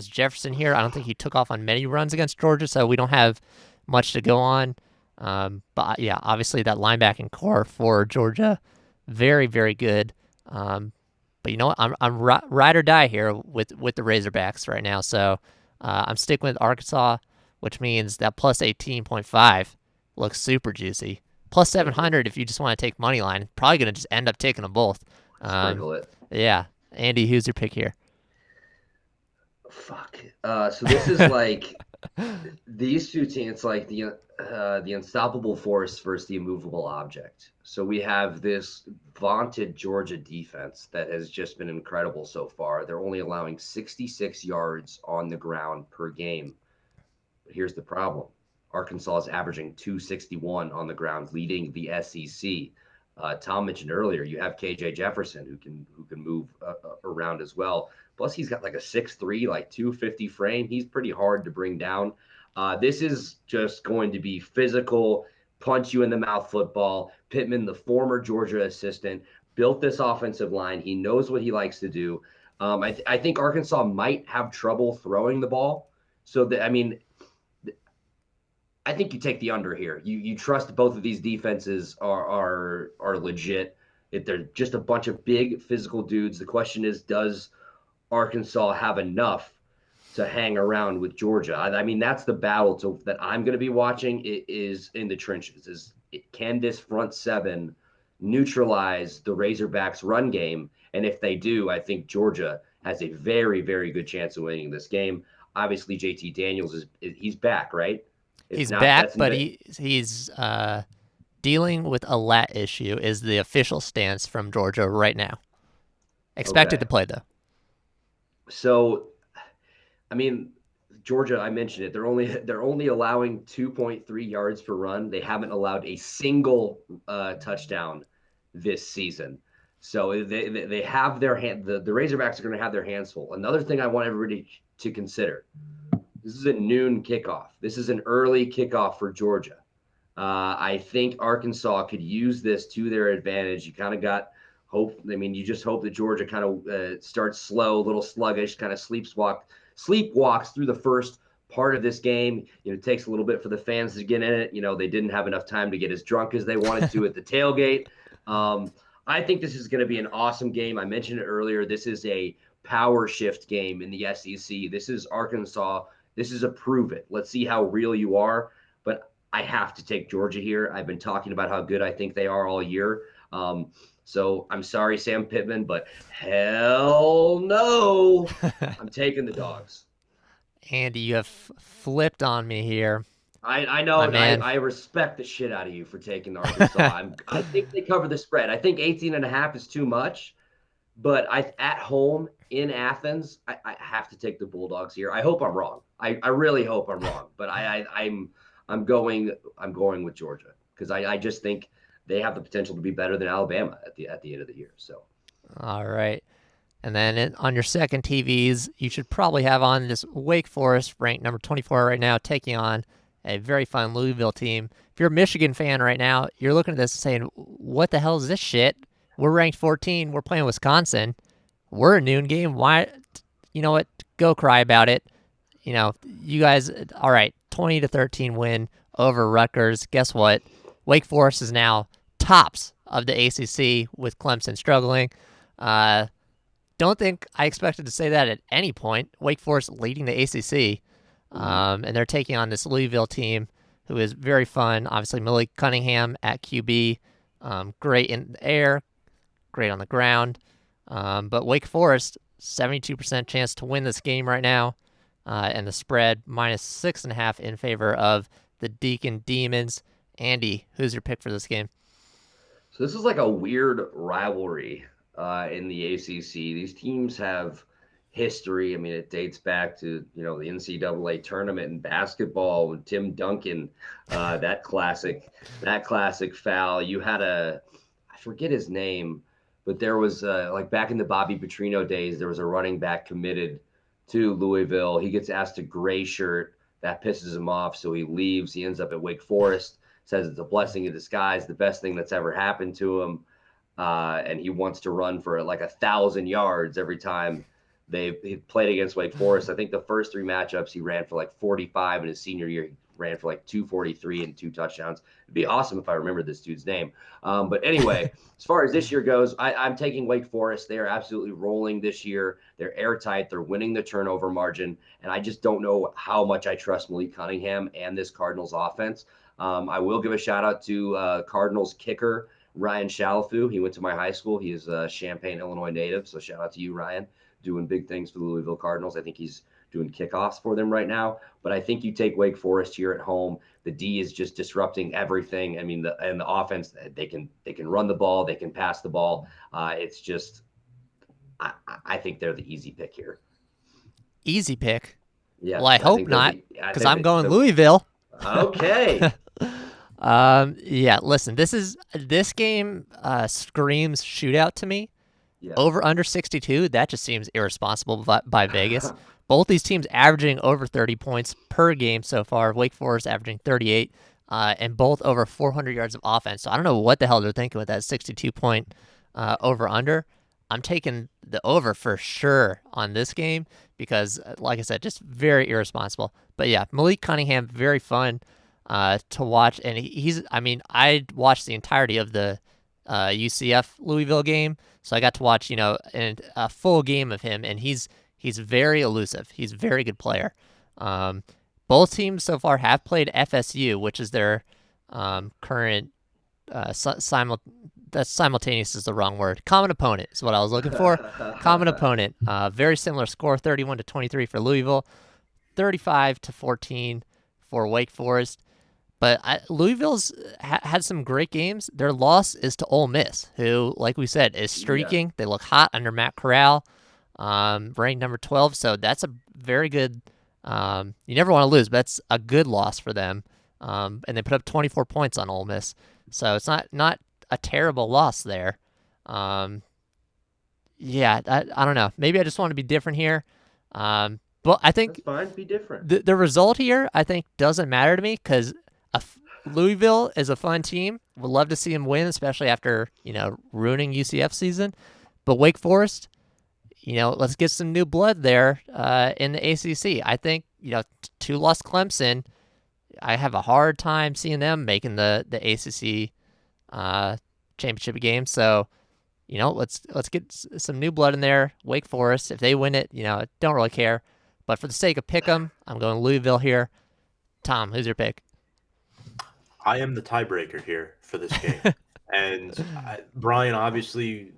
Jefferson here. I don't think he took off on many runs against Georgia, so we don't have much to go on. But yeah, obviously that linebacking core for Georgia, very, very good. But you know what? I'm ride or die here with the Razorbacks right now. So I'm sticking with Arkansas, which means that plus 18.5 looks super juicy. Plus 700 if you just want to take money line. Probably going to just end up taking them both. Sprinkle it. Yeah. Andy, who's your pick here? Fuck. So this is like these two teams. It's like the unstoppable force versus the immovable object. So we have this vaunted Georgia defense that has just been incredible so far. They're only allowing 66 yards on the ground per game. But here's the problem. Arkansas is averaging 261 on the ground, leading the SEC. Tom mentioned earlier, you have KJ Jefferson who can move around as well. Plus, he's got like a 6'3", like 250 frame. He's pretty hard to bring down. This is just going to be physical, punch you in the mouth football. Pittman, the former Georgia assistant, built this offensive line. He knows what he likes to do. I think Arkansas might have trouble throwing the ball. So, I think you take the under here. You trust both of these defenses are legit. If they're just a bunch of big physical dudes, the question is, does Arkansas have enough to hang around with Georgia? I mean, that's the battle that I'm going to be watching. It is in the trenches. Can this front seven neutralize the Razorbacks' run game? And if they do, I think Georgia has a very, very good chance of winning this game. Obviously, JT Daniels he's back, right? He's back, but he's dealing with a lat issue is the official stance from Georgia right now. Expected to play, though. So, I mean, Georgia, I mentioned it. They're only allowing 2.3 yards per run. They haven't allowed a single touchdown this season. So they have their hand. The Razorbacks are going to have their hands full. Another thing I want everybody to consider. This is a noon kickoff. This is an early kickoff for Georgia. I think Arkansas could use this to their advantage. You kind of got hope. I mean, you just hope that Georgia kind of starts slow, a little sluggish, kind of sleepwalks through the first part of this game. It takes a little bit for the fans to get in it. They didn't have enough time to get as drunk as they wanted to at the tailgate. I think this is going to be an awesome game. I mentioned it earlier. This is a power shift game in the SEC. This is Arkansas. This is a prove it. Let's see how real you are. But I have to take Georgia here. I've been talking about how good I think they are all year. So I'm sorry, Sam Pittman, but hell no. I'm taking the Dogs. Andy, you have flipped on me here. I know. I respect the shit out of you for taking Arkansas. I think they cover the spread. I think 18.5 is too much. But at home in Athens, I have to take the Bulldogs here. I hope I'm wrong. I really hope I'm wrong. But I'm going with Georgia because I just think they have the potential to be better than Alabama at the end of the year. So, all right. And then on your second TVs, you should probably have on this Wake Forest, ranked number 24 right now, taking on a very fun Louisville team. If you're a Michigan fan right now, you're looking at this and saying, what the hell is this shit? We're ranked 14. We're playing Wisconsin. We're a noon game. Why? You know what? Go cry about it. You guys, all right, 20-13 win over Rutgers. Guess what? Wake Forest is now tops of the ACC with Clemson struggling. Don't think I expected to say that at any point. Wake Forest leading the ACC. And they're taking on this Louisville team who is very fun. Obviously, Millie Cunningham at QB. Great in the air, great on the ground. But Wake Forest, 72% chance to win this game right now. And the spread, -6.5 in favor of the Deacon Demons. Andy, who's your pick for this game? So this is like a weird rivalry in the ACC. These teams have history. I mean, it dates back to, the NCAA tournament in basketball with Tim Duncan, that classic foul. You had I forget his name, but there was like back in the Bobby Petrino days, there was a running back committed to Louisville. He gets asked a gray shirt. That pisses him off, so he leaves. He ends up at Wake Forest, says it's a blessing in disguise, the best thing that's ever happened to him. And he wants to run for like 1,000 yards every time he played against Wake Forest. I think the first 3 matchups he ran for like 45. In his senior year, he ran for like 243 and 2 touchdowns. It'd be awesome if I remember this dude's name. But anyway, as far as this year goes, I'm taking Wake Forest. They are absolutely rolling this year. They're airtight. They're winning the turnover margin. And I just don't know how much I trust Malik Cunningham and this Cardinals offense. I will give a shout out to Cardinals kicker, Ryan Shalafu. He went to my high school. He is a Champaign, Illinois native. So shout out to you, Ryan, doing big things for the Louisville Cardinals. I think he's doing kickoffs for them right now. But I think you take Wake Forest here at home. The D is just disrupting everything. I mean, the offense, they can run the ball, they can pass the ball. It's just, I think they're the easy pick here. Easy pick. Yes, Well, I hope not, because I'm going Louisville. Okay. Yeah, listen, this game screams shootout to me. Yes. Over under 62, that just seems irresponsible by Vegas. Both these teams averaging over 30 points per game so far. Wake Forest averaging 38, and both over 400 yards of offense. So I don't know what the hell they're thinking with that 62-point over under. I'm taking the over for sure on this game because, like I said, just very irresponsible. But yeah, Malik Cunningham, very fun to watch, and I watched the entirety of the UCF Louisville game, so I got to watch a full game of him, and he's very elusive. He's a very good player. Both teams so far have played FSU, which is their current simultaneous is the wrong word. Common opponent is what I was looking for. Common opponent. Very similar score, 31-23 for Louisville, 35-14 for Wake Forest. But Louisville's had some great games. Their loss is to Ole Miss, who, like we said, is streaking. Yeah. They look hot under Matt Corral, ranked number 12. So that's a very good. You never want to lose, but that's a good loss for them. And they put up 24 points on Ole Miss, so it's not a terrible loss there. I don't know. Maybe I just want to be different here. But I think that's fine. Be different. The result here, I think, doesn't matter to me because Louisville is a fun team. Would love to see them win, especially after ruining UCF season. But Wake Forest, let's get some new blood there in the ACC. I think 2 lost Clemson. I have a hard time seeing them making the ACC championship game. So, let's get some new blood in there. Wake Forest, if they win it, don't really care. But for the sake of pick'em, I'm going Louisville here. Tom, who's your pick? I am the tiebreaker here for this game. And Brian, obviously,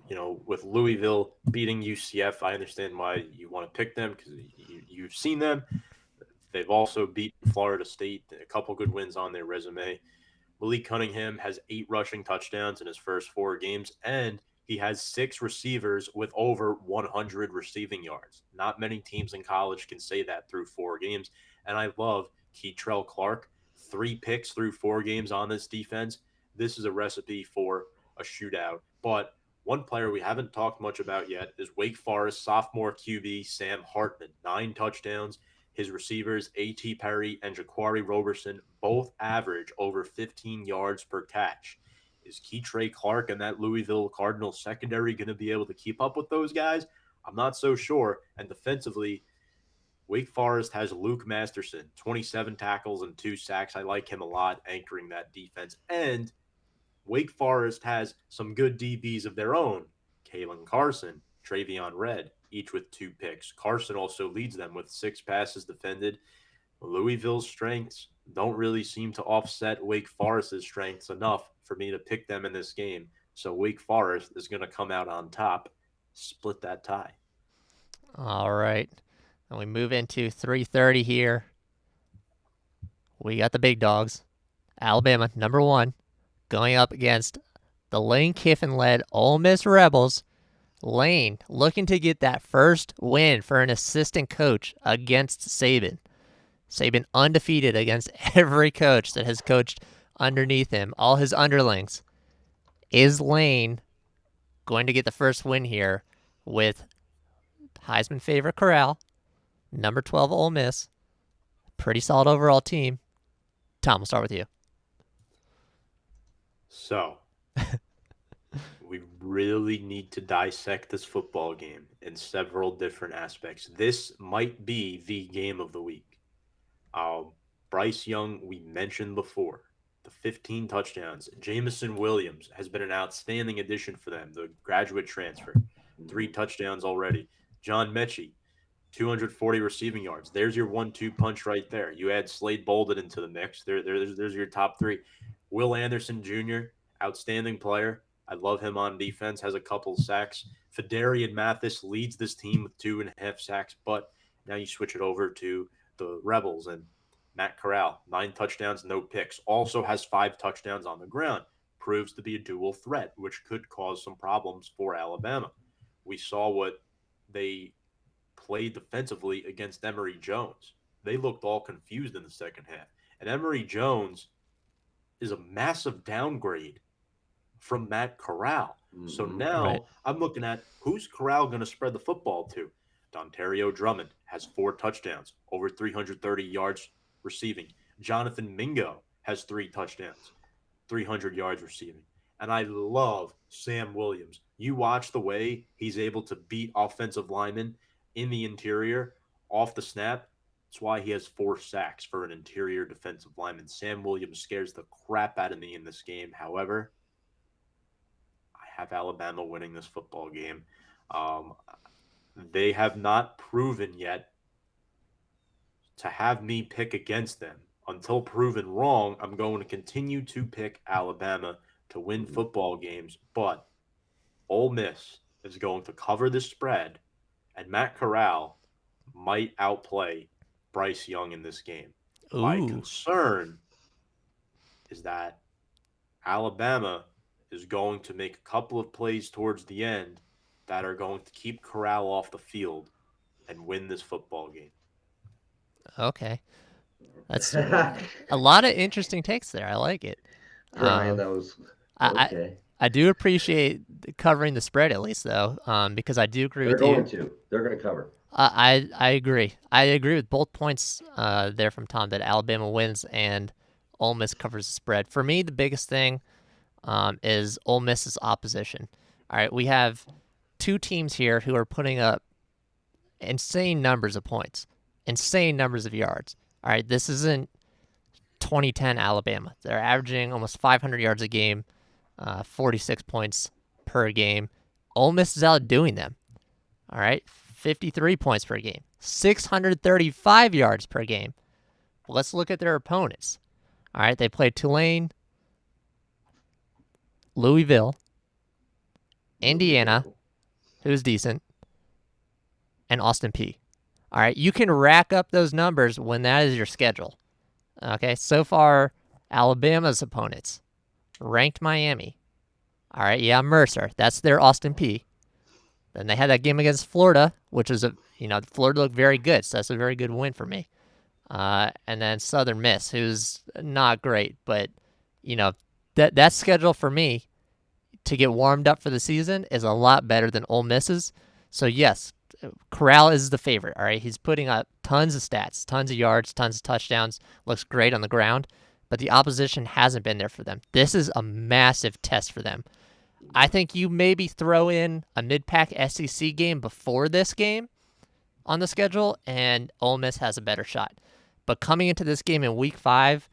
with Louisville beating UCF, I understand why you want to pick them because you've seen them. They've also beaten Florida State, a couple good wins on their resume. Malik Cunningham has 8 rushing touchdowns in his first 4 games, and he has 6 receivers with over 100 receiving yards. Not many teams in college can say that through 4 games. And I love Keitrell Clark, 3 picks through 4 games on this defense. This is a recipe for a shootout. But one player we haven't talked much about yet is Wake Forest sophomore QB Sam Hartman, 9 touchdowns. His receivers, A.T. Perry and Jaquari Roberson, both average over 15 yards per catch. Is Keitrell Clark and that Louisville Cardinals secondary going to be able to keep up with those guys? I'm not so sure. And defensively, Wake Forest has Luke Masterson, 27 tackles and 2 sacks. I like him a lot, anchoring that defense. And Wake Forest has some good DBs of their own. Kalen Carson, Travion Red, each with 2 picks. Carson also leads them with 6 passes defended. Louisville's strengths don't really seem to offset Wake Forest's strengths enough for me to pick them in this game. So Wake Forest is going to come out on top, split that tie. All right. And we move into 3:30 here. We got the big dogs. Alabama, number 1, going up against the Lane Kiffin-led Ole Miss Rebels. Lane looking to get that first win for an assistant coach against Saban. Saban undefeated against every coach that has coached underneath him, all his underlings. Is Lane going to get the first win here with Heisman favorite Corral, number 12 Ole Miss, pretty solid overall team? Tom, we'll start with you. So, we really need to dissect this football game in several different aspects. This might be the game of the week. Bryce Young, we mentioned before, the 15 touchdowns. Jameson Williams has been an outstanding addition for them, the graduate transfer. 3 touchdowns already. John Mechie, 240 receiving yards. There's your 1-2 punch right there. You add Slade Bolden into the mix. There's your top 3. Will Anderson Jr., outstanding player. I love him on defense, has a couple sacks. Fedarian Mathis leads this team with 2.5 sacks. But Now you switch it over to the Rebels and Matt Corral, 9 touchdowns, no picks. Also has 5 touchdowns on the ground. Proves to be a dual threat, which could cause some problems for Alabama. We saw what they played defensively against Emory Jones. They looked all confused in the second half. And Emory Jones is a massive downgrade from Matt Corral. So now Right. I'm looking at who's Corral going to spread the football to? Dontario Drummond has 4 touchdowns, over 330 yards receiving. Jonathan Mingo has 3 touchdowns, 300 yards receiving. And I love Sam Williams. You watch the way he's able to beat offensive linemen in the interior off the snap. That's why he has 4 sacks for an interior defensive lineman. Sam Williams scares the crap out of me in this game. However, I have Alabama winning this football game. They have not proven yet to have me pick against them. Until proven wrong, I'm going to continue to pick Alabama to win football games, but Ole Miss is going to cover the spread, and Matt Corral might outplay Bryce Young in this game. My Ooh. concern is that Alabama is going to make a couple of plays towards the end that are going to keep Corral off the field and win this football game. Okay. That's a lot of interesting takes there. I like it. Brian, that was I, okay. I do appreciate covering the spread at least, though, because I do agree They're with you. going to. They're going to cover. I agree. I agree with both points there from Tom that Alabama wins and Ole Miss covers the spread. For me, the biggest thing is Ole Miss's opposition. All right, we have 2 teams here who are putting up insane numbers of points, insane numbers of yards. All right, this isn't 2010 Alabama. They're averaging almost 500 yards a game, 46 points per game. Ole Miss is outdoing them. All right, 53 points per game, 635 yards per game. Let's look at their opponents. All right, they played Tulane, Louisville, Indiana, who's decent, and Austin Peay. All right, you can rack up those numbers when that is your schedule. Okay, so far, Alabama's opponents ranked Miami. All right, yeah, Mercer. That's their Austin Peay. Then they had that game against Florida, which was Florida looked very good, so that's a very good win for me. And then Southern Miss, who's not great, but that schedule for me to get warmed up for the season is a lot better than Ole Miss's. So yes, Corral is the favorite. All right, he's putting up tons of stats, tons of yards, tons of touchdowns. Looks great on the ground, but the opposition hasn't been there for them. This is a massive test for them. I think you maybe throw in a mid-pack SEC game before this game on the schedule, and Ole Miss has a better shot. But coming into this game in Week 5,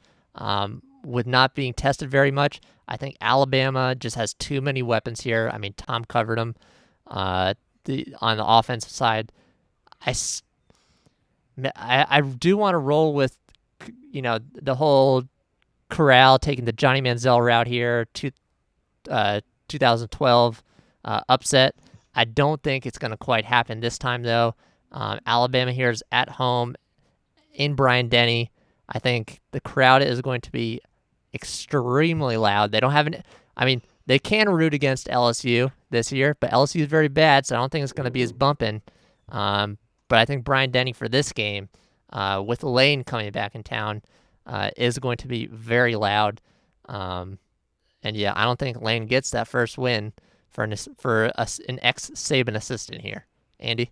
with not being tested very much, I think Alabama just has too many weapons here. I mean, Tom covered them on the offensive side. I do want to roll with, the whole Corral taking the Johnny Manziel route here, 2012 upset. I don't think it's going to quite happen this time, though. Alabama here is at home in Bryant-Denny. I think the crowd is going to be extremely loud. They don't have they can root against LSU this year, but LSU is very bad, so I don't think it's going to be as bumping. But I think Bryant-Denny for this game, with Lane coming back in town, is going to be very loud. And yeah, I don't think Lane gets that first win for an ex-Saban assistant here. Andy?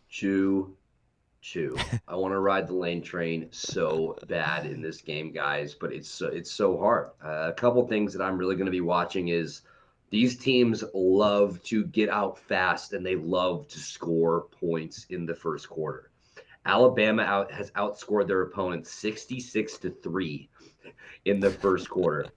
Chew. I want to ride the Lane train so bad in this game, guys, but it's so hard. A couple things that I'm really going to be watching is these teams love to get out fast and they love to score points in the first quarter. Alabama has outscored their opponents 66-3 in the first quarter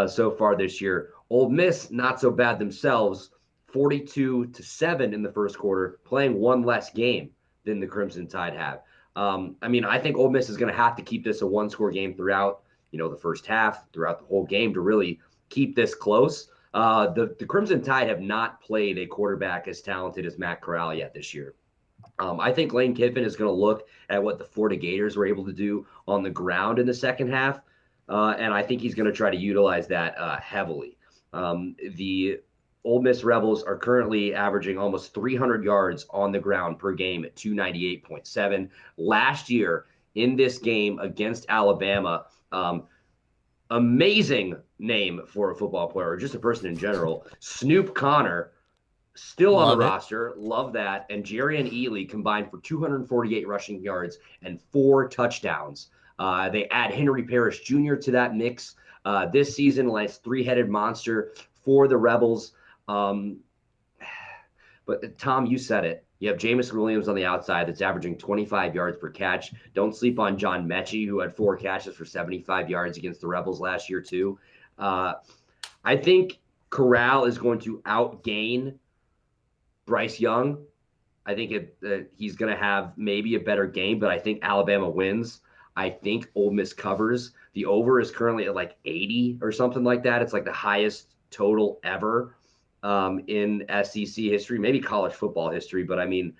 so far this year. Ole Miss, not so bad themselves, 42-7 in the first quarter, playing one less game than the Crimson Tide have. I think Ole Miss is going to have to keep this a one-score game throughout, the first half, throughout the whole game to really keep this close. The Crimson Tide have not played a quarterback as talented as Matt Corral yet this year. I think Lane Kiffin is going to look at what the Florida Gators were able to do on the ground in the second half, and I think he's going to try to utilize that heavily. The Ole Miss Rebels are currently averaging almost 300 yards on the ground per game at 298.7. Last year in this game against Alabama, amazing name for a football player or just a person in general, Snoop Connor, still on the Love it. roster. Love that. And Jerry and Ely combined for 248 rushing yards and 4 touchdowns. They add Henry Parrish Jr. to that mix this season, like three-headed monster for the Rebels. But Tom, you said it. You have Jameis Williams on the outside that's averaging 25 yards per catch. Don't sleep on John Mechie, who had 4 catches for 75 yards against the Rebels last year, too. I think Corral is going to outgain Bryce Young. I think he's going to have maybe a better game, but I think Alabama wins. I think Ole Miss covers. The over is currently at like 80 or something like that. It's like the highest total ever in SEC history, maybe college football history. But I mean,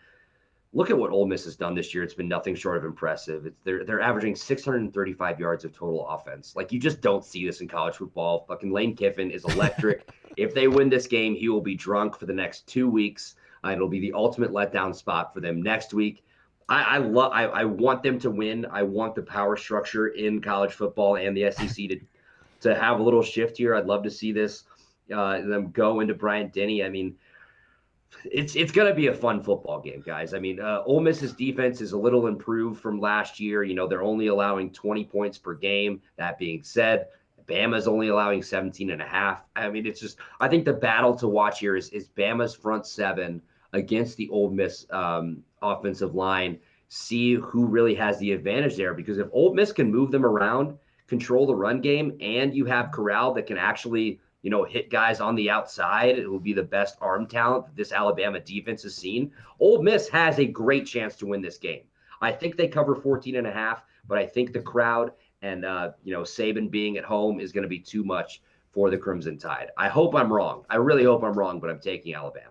look at what Ole Miss has done this year. It's been nothing short of impressive. They're averaging 635 yards of total offense. Like, you just don't see this in college football. Fucking Lane Kiffin is electric. If they win this game, he will be drunk for the next 2 weeks. It'll be the ultimate letdown spot for them next week. I want them to win. I want the power structure in college football and the SEC to have a little shift here. I'd love to see this them go into Bryant-Denny. I mean, it's going to be a fun football game, guys. I mean, Ole Miss's defense is a little improved from last year. You know, they're only allowing 20 points per game. That being said, Bama's only allowing 17.5. I mean, it's just, I think the battle to watch here is Bama's front seven against the Ole Miss offensive line. See who really has the advantage there, because if Ole Miss can move them around, control the run game, and you have Corral that can actually, you know, hit guys on the outside, it will be the best arm talent that this Alabama defense has seen. Ole Miss has a great chance to win this game. I think they cover 14.5, but I think the crowd and, Saban being at home is going to be too much for the Crimson Tide. I hope I'm wrong. I really hope I'm wrong, but I'm taking Alabama.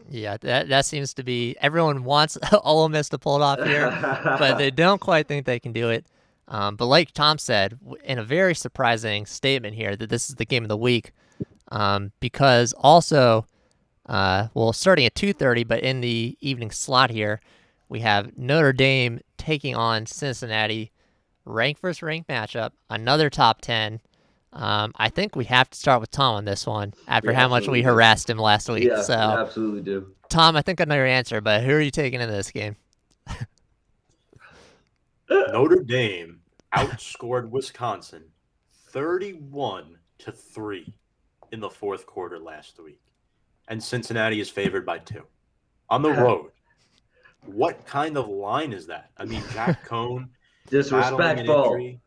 Yeah, that seems to be everyone wants Ole Miss to pull it off here, but they don't quite think they can do it. But like Tom said, in a very surprising statement here, that this is the game of the week, because also, starting at 2:30, but in the evening slot here, we have Notre Dame taking on Cincinnati, rank versus rank matchup, another top 10. I think we have to start with Tom on this one after how much we harassed him last week. Yeah, so, absolutely do. Tom, I think I know your answer, but who are you taking in this game? Notre Dame outscored Wisconsin 31-3 in the fourth quarter last week, and Cincinnati is favored by 2 on the road. What kind of line is that? I mean, Jack Cohn Disrespectful.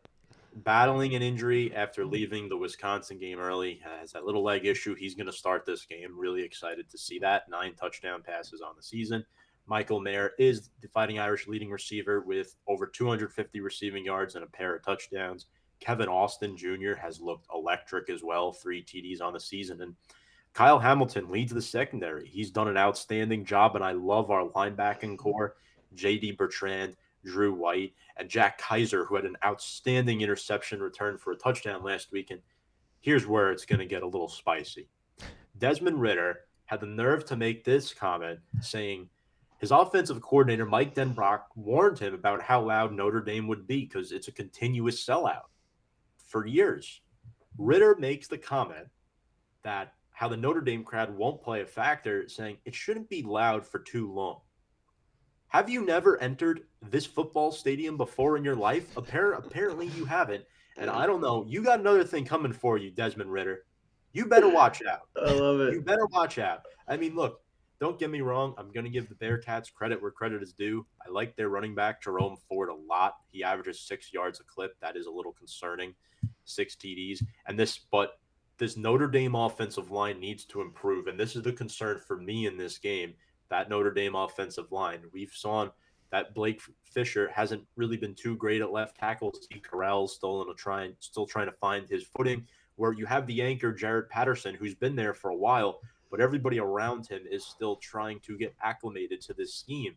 battling an injury after leaving the Wisconsin game early, has that little leg issue. He's going to start this game. Really excited to see that. 9 touchdown passes on the season. Michael Mayer is the Fighting Irish leading receiver with over 250 receiving yards and a pair of touchdowns. Kevin Austin Jr. has looked electric as well, 3 TDs on the season. And Kyle Hamilton leads the secondary. He's done an outstanding job, and I love our linebacking core. J.D. Bertrand, Drew White, and Jack Kaiser, who had an outstanding interception return for a touchdown last week. And here's where it's going to get a little spicy. Desmond Ridder had the nerve to make this comment, saying his offensive coordinator, Mike Denbrock, warned him about how loud Notre Dame would be because it's a continuous sellout for years. Ridder makes the comment that how the Notre Dame crowd won't play a factor, saying it shouldn't be loud for too long. Have you never entered this football stadium before in your life? Apparently you haven't. And I don't know. You got another thing coming for you, Desmond Ridder. You better watch out. I love it. You better watch out. I mean, look, don't get me wrong. I'm going to give the Bearcats credit where credit is due. I like their running back, Jerome Ford, a lot. He averages 6 yards a clip. That is a little concerning. 6 TDs. But this Notre Dame offensive line needs to improve. And this is the concern for me in this game. That Notre Dame offensive line. We've saw that Blake Fisher hasn't really been too great at left tackle. Steve Carell's still trying to find his footing, where you have the anchor Jared Patterson, who's been there for a while, but everybody around him is still trying to get acclimated to this scheme.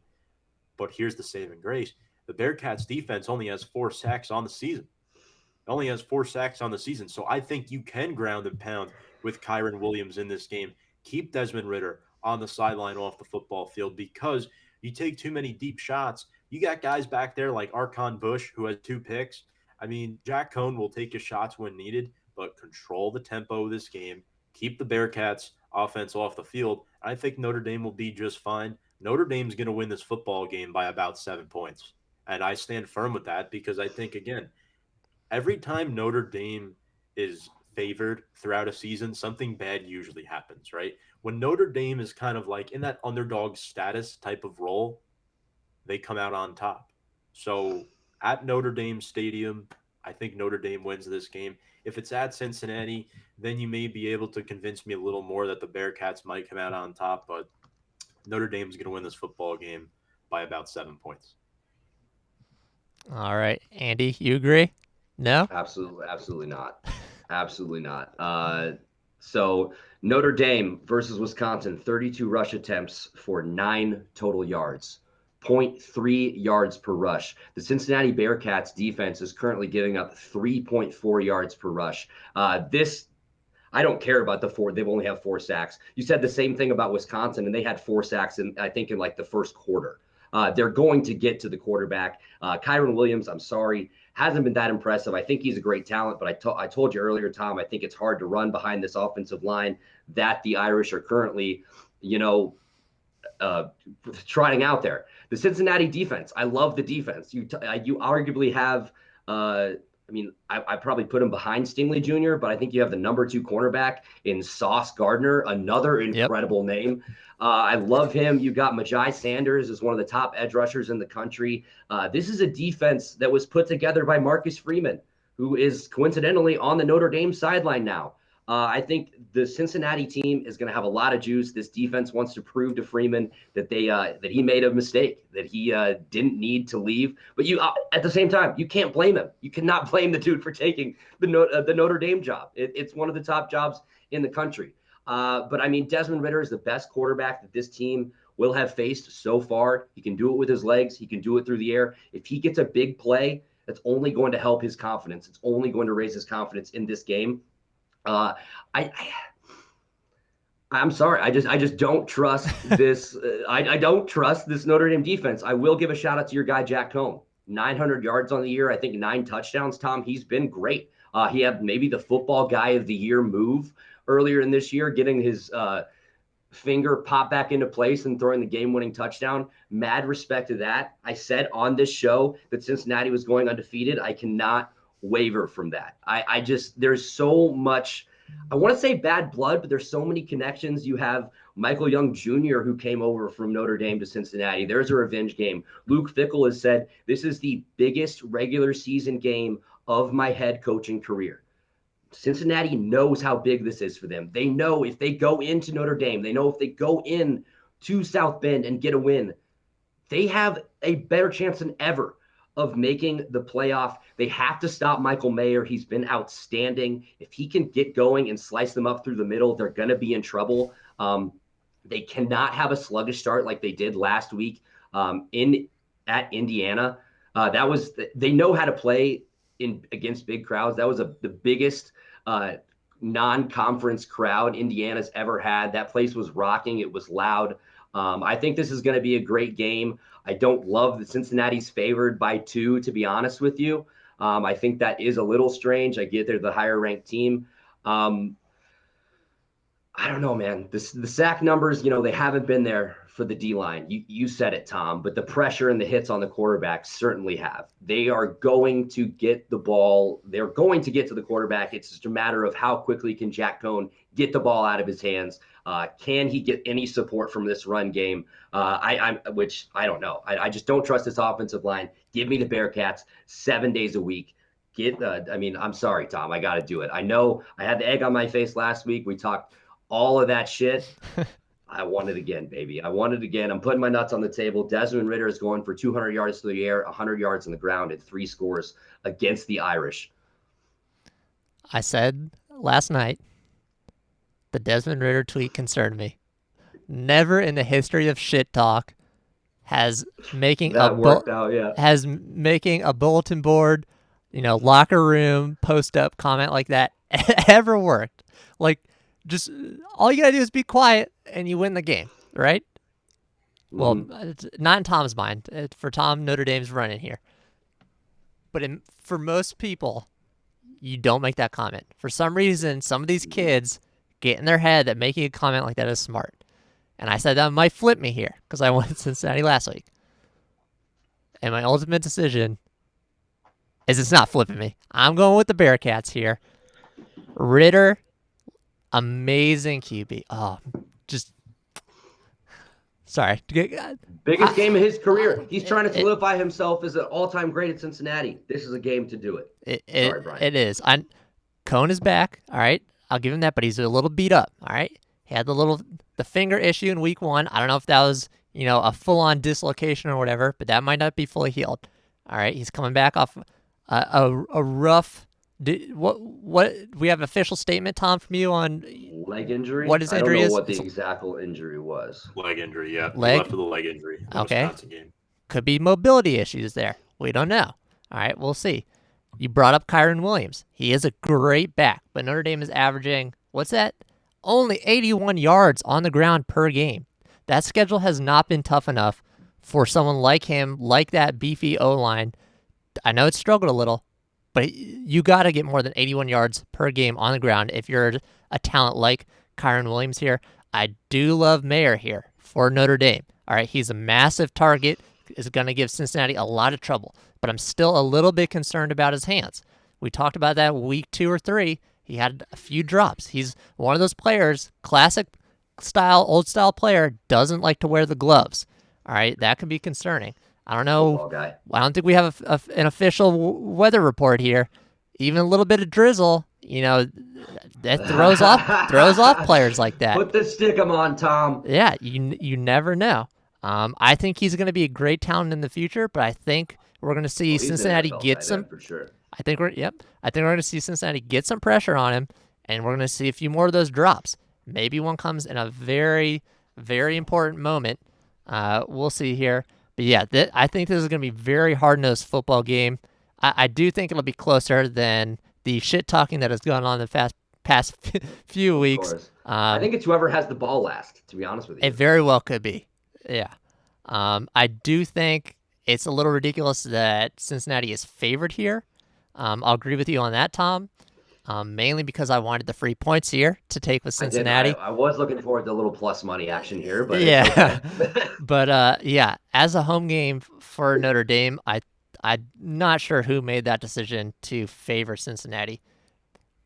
But here's the saving grace. The Bearcats defense only has 4 sacks on the season. It only has 4 sacks on the season. So I think you can ground and pound with Kyron Williams in this game. Keep Desmond Ridder on the sideline off the football field, because you take too many deep shots. You got guys back there like Archon Bush, who has 2 picks. I mean, Jack Cohn will take his shots when needed, but control the tempo of this game. Keep the Bearcats offense off the field. I think Notre Dame will be just fine. Notre Dame's going to win this football game by about 7 points. And I stand firm with that, because I think, again, every time Notre Dame is favored throughout a season, something bad usually happens, right? When Notre Dame is kind of like in that underdog status type of role, they come out on top. So at Notre Dame Stadium, I think Notre Dame wins this game. If it's at Cincinnati, then you may be able to convince me a little more that the Bearcats might come out on top, but Notre Dame's going to win this football game by about 7 points. All right, Andy, you agree? No? Absolutely not. Absolutely not. So Notre Dame versus Wisconsin, 32 rush attempts for 9 total yards, 0.3 yards per rush. The Cincinnati Bearcats defense is currently giving up 3.4 yards per rush. I don't care about the 4. They've only have 4 sacks. You said the same thing about Wisconsin, and they had 4 sacks in like the first quarter. They're going to get to the quarterback. Kyron Williams, I'm sorry, hasn't been that impressive. I think he's a great talent, but I told you earlier, Tom, I think it's hard to run behind this offensive line that the Irish are currently, trotting out there. The Cincinnati defense, I love the defense. You arguably have, I probably put him behind Stingley Jr., but I think you have the number 2 cornerback in Sauce Gardner, another incredible name. I love him. You got Majai Sanders as one of the top edge rushers in the country. This is a defense that was put together by Marcus Freeman, who is coincidentally on the Notre Dame sideline now. I think the Cincinnati team is going to have a lot of juice. This defense wants to prove to Freeman that that he made a mistake, that he didn't need to leave. But at the same time, you can't blame him. You cannot blame the dude for taking the Notre Dame job. It's one of the top jobs in the country. But I mean, Desmond Ridder is the best quarterback that this team will have faced so far. He can do it with his legs. He can do it through the air. If he gets a big play, that's only going to help his confidence. It's only going to raise his confidence in this game. I'm sorry. I just don't trust this. I don't trust this Notre Dame defense. I will give a shout out to your guy, Jack Cohn. 900 yards on the year. I think 9 touchdowns, Tom. He's been great. He had maybe the football guy of the year move earlier in this year, getting his finger pop back into place and throwing the game-winning touchdown. Mad respect to that. I said on this show that Cincinnati was going undefeated. I cannot waver from that. There's so much, I want to say bad blood, but there's so many connections. You have Michael Young Jr., who came over from Notre Dame to Cincinnati. There's a revenge game. Luke Fickell has said, this is the biggest regular season game of my head coaching career. Cincinnati knows how big this is for them. They know if they go into Notre Dame, they know if they go in to South Bend and get a win, they have a better chance than ever of making the playoff. They have to stop Michael Mayer. He's been outstanding. If he can get going and slice them up through the middle, they're going to be in trouble. They cannot have a sluggish start like they did last week at Indiana. They know how to play against big crowds. That was the biggest non-conference crowd Indiana's ever had. That place was rocking. It was loud. I think this is going to be a great game. I don't love that Cincinnati's favored by 2, to be honest with you. I think that is a little strange. I get they're the higher ranked team. I don't know, man. The sack numbers, they haven't been there for the D-line. You said it, Tom, but the pressure and the hits on the quarterback certainly have. They are going to get the ball. They're going to get to the quarterback. It's just a matter of how quickly can Jack Cohn get the ball out of his hands. Can he get any support from this run game? Which I don't know. I just don't trust this offensive line. Give me the Bearcats 7 days a week. I'm sorry, Tom. I got to do it. I know I had the egg on my face last week. We talked all of that shit. I want it again, baby. I want it again. I'm putting my nuts on the table. Desmond Ridder is going for 200 yards through the air, 100 yards on the ground, and 3 scores against the Irish. I said last night the Desmond Ridder tweet concerned me. Never in the history of shit talk has making That worked out, yeah. has making a bulletin board, locker room post up comment like that ever worked? Like, just all you gotta do is be quiet and you win the game, right? Well, it's not in Tom's mind. For Tom, Notre Dame's running here. But for most people, you don't make that comment. For some reason, some of these kids get in their head that making a comment like that is smart. And I said that might flip me here because I went to Cincinnati last week. And my ultimate decision is it's not flipping me. I'm going with the Bearcats here. Ritter, amazing QB. Oh, just sorry. Biggest game of his career. He's trying to solidify himself as an all-time great at Cincinnati. This is a game to do it. Sorry, Brian. It is. Cone is back. All right, I'll give him that, but he's a little beat up. All right, he had the finger issue in week 1. I don't know if that was a full-on dislocation or whatever, but that might not be fully healed. All right, he's coming back off a rough. What we have official statement, Tom, from you on leg injury? What his injury is? I don't know what the exact injury was. Leg injury, yeah. Leg? Left with a leg injury. Okay. Wisconsin game. Could be mobility issues there. We don't know. All right, we'll see. You brought up Kyron Williams. He is a great back, but Notre Dame is averaging, what's that? Only 81 yards on the ground per game. That schedule has not been tough enough for someone like him, like that beefy O-line. I know it's struggled a little, but you got to get more than 81 yards per game on the ground if you're a talent like Kyron Williams here. I do love Mayer here for Notre Dame. All right, he's a massive target, is going to give Cincinnati a lot of trouble, but I'm still a little bit concerned about his hands. We talked about that week 2 or 3. He had a few drops. He's one of those players, classic style, old style player, doesn't like to wear the gloves. All right, that can be concerning. I don't know. I don't think we have an official weather report here. Even a little bit of drizzle, that throws off players like that. Put the stickum on, Tom. Yeah, you never know. I think he's going to be a great talent in the future, but I think we're going to see Cincinnati get some. For sure. I think we're going to see Cincinnati get some pressure on him, and we're going to see a few more of those drops. Maybe one comes in a very, very important moment. We'll see here. But yeah, I think this is going to be a very hard-nosed football game. I do think it'll be closer than the shit-talking that has gone on the past few weeks. I think it's whoever has the ball last, to be honest with you. It very well could be. Yeah. I do think it's a little ridiculous that Cincinnati is favored here. I'll agree with you on that, Tom. Mainly because I wanted the free points here to take with Cincinnati. I was looking forward to a little plus money action here, but yeah, okay. But yeah, as a home game for Notre Dame, I'm not sure who made that decision to favor Cincinnati.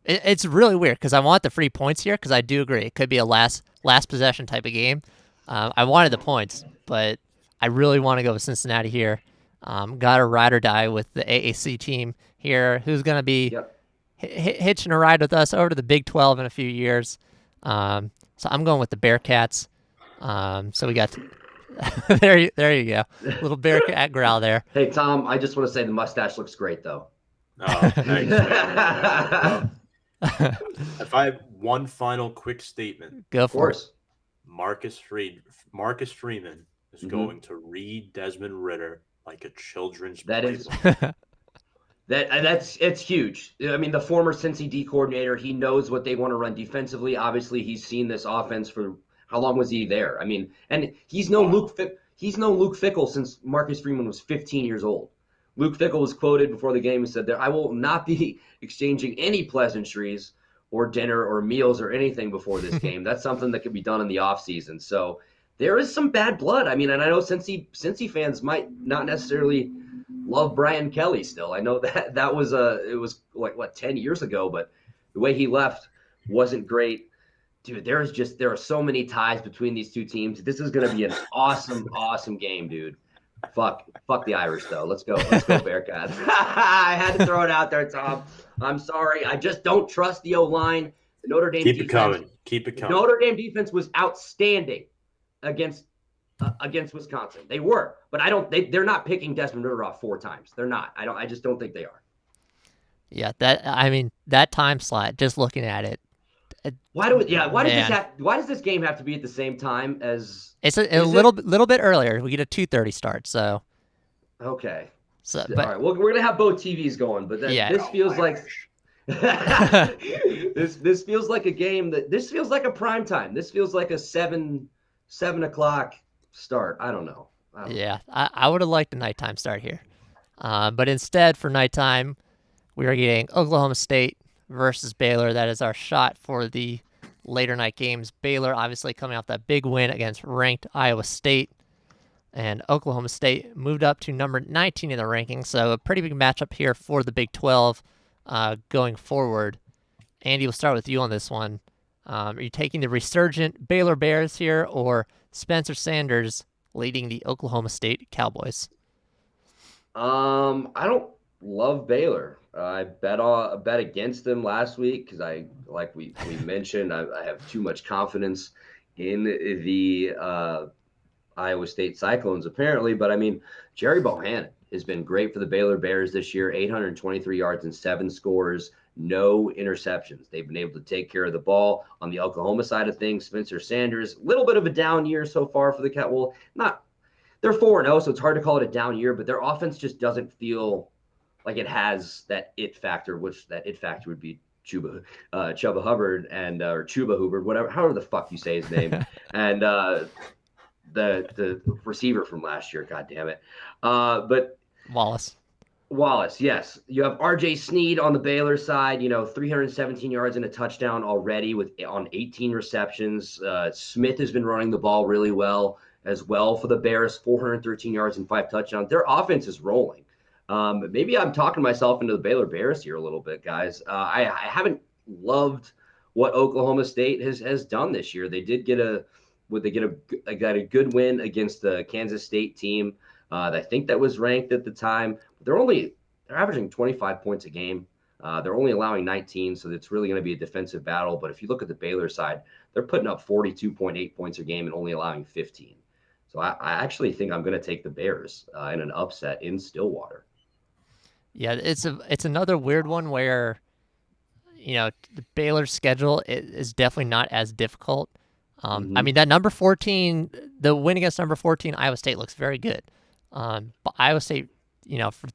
It's really weird because I want the free points here because I do agree it could be a last possession type of game. I wanted the points, but I really want to go with Cincinnati here. Got to ride or die with the AAC team here, who's going to be. Yep. Hitching a ride with us over to the Big 12 in a few years. So I'm going with the Bearcats. So we got there you go. Little Bearcat growl there. Hey, Tom, I just want to say the mustache looks great, though. Oh, thanks. If I have one final quick statement. Go for it. Marcus Freeman is going to read Desmond Ritter like a children's playbook. It's huge. I mean, the former Cincy D coordinator, he knows what they want to run defensively. Obviously, he's seen this offense for how long was he there? I mean, and he's known Luke Fickell since Marcus Freeman was 15 years old. Luke Fickell was quoted before the game and said, "I will not be exchanging any pleasantries or dinner or meals or anything before this game." That's something that could be done in the offseason. So there is some bad blood. I mean, and I know Cincy fans might not necessarily love Brian Kelly still. I know that was it was like 10 years ago, but the way he left wasn't great. Dude, there are so many ties between these two teams. This is going to be an awesome game, dude. Fuck the Irish though. Let's go Bearcats. I had to throw it out there, Tom. I'm sorry. I just don't trust the O-line. The Notre Dame Keep it coming. Notre Dame defense was outstanding against Wisconsin. They were, but they're not picking Desmond Ritter off 4 times. They're not. I just don't think they are. Yeah, that time slot, just looking at it, Why do we, yeah? Man, Why does this game have to be at the same time as? it's a Is it little bit earlier. We get a 2:30 start, okay? All but right. Well, we're gonna have both TVs going, but yeah. this feels like this feels like a game this feels like a prime time. This feels like a 7 o'clock start. I don't know. Yeah, I would have liked a nighttime start here. But instead, for nighttime, we are getting Oklahoma State versus Baylor. That is our shot for the later night games. Baylor obviously coming off that big win against ranked Iowa State. And Oklahoma State moved up to number 19 in the rankings. So a pretty big matchup here for the Big 12 going forward. Andy, we'll start with you on this one. Are you taking the resurgent Baylor Bears here or Spencer Sanders leading the Oklahoma State Cowboys? I don't love Baylor. I bet against them last week because we mentioned I have too much confidence in the Iowa State Cyclones apparently. But I mean, Jerry Bohannon has been great for the Baylor Bears this year. 823 yards and 7 scores, no interceptions. They've been able to take care of the ball. On the Oklahoma side of things, Spencer Sanders, a little bit of a down year so far for the Cat. Well, not they're 4-0, so it's hard to call it a down year, but their offense just doesn't feel like it has that it factor, which that it factor would be Chuba Hubbard and or Chuba Hubbard, whatever, however the fuck you say his name, and the receiver from last year. God damn it, but Wallace, yes. You have R.J. Sneed on the Baylor side, 317 yards and a touchdown already on 18 receptions. Smith has been running the ball really well as well for the Bears, 413 yards and 5 touchdowns. Their offense is rolling. Maybe I'm talking myself into the Baylor Bears here a little bit, guys. I haven't loved what Oklahoma State has done this year. They did get a good win against the Kansas State team. I think that was ranked at the time. They're averaging 25 points a game. They're only allowing 19, so it's really going to be a defensive battle. But if you look at the Baylor side, they're putting up 42.8 points a game and only allowing 15. So I actually think I'm going to take the Bears in an upset in Stillwater. Yeah, it's another weird one where, the Baylor schedule is definitely not as difficult. I mean, that number 14, the win against number 14, Iowa State looks very good. But Iowa State, for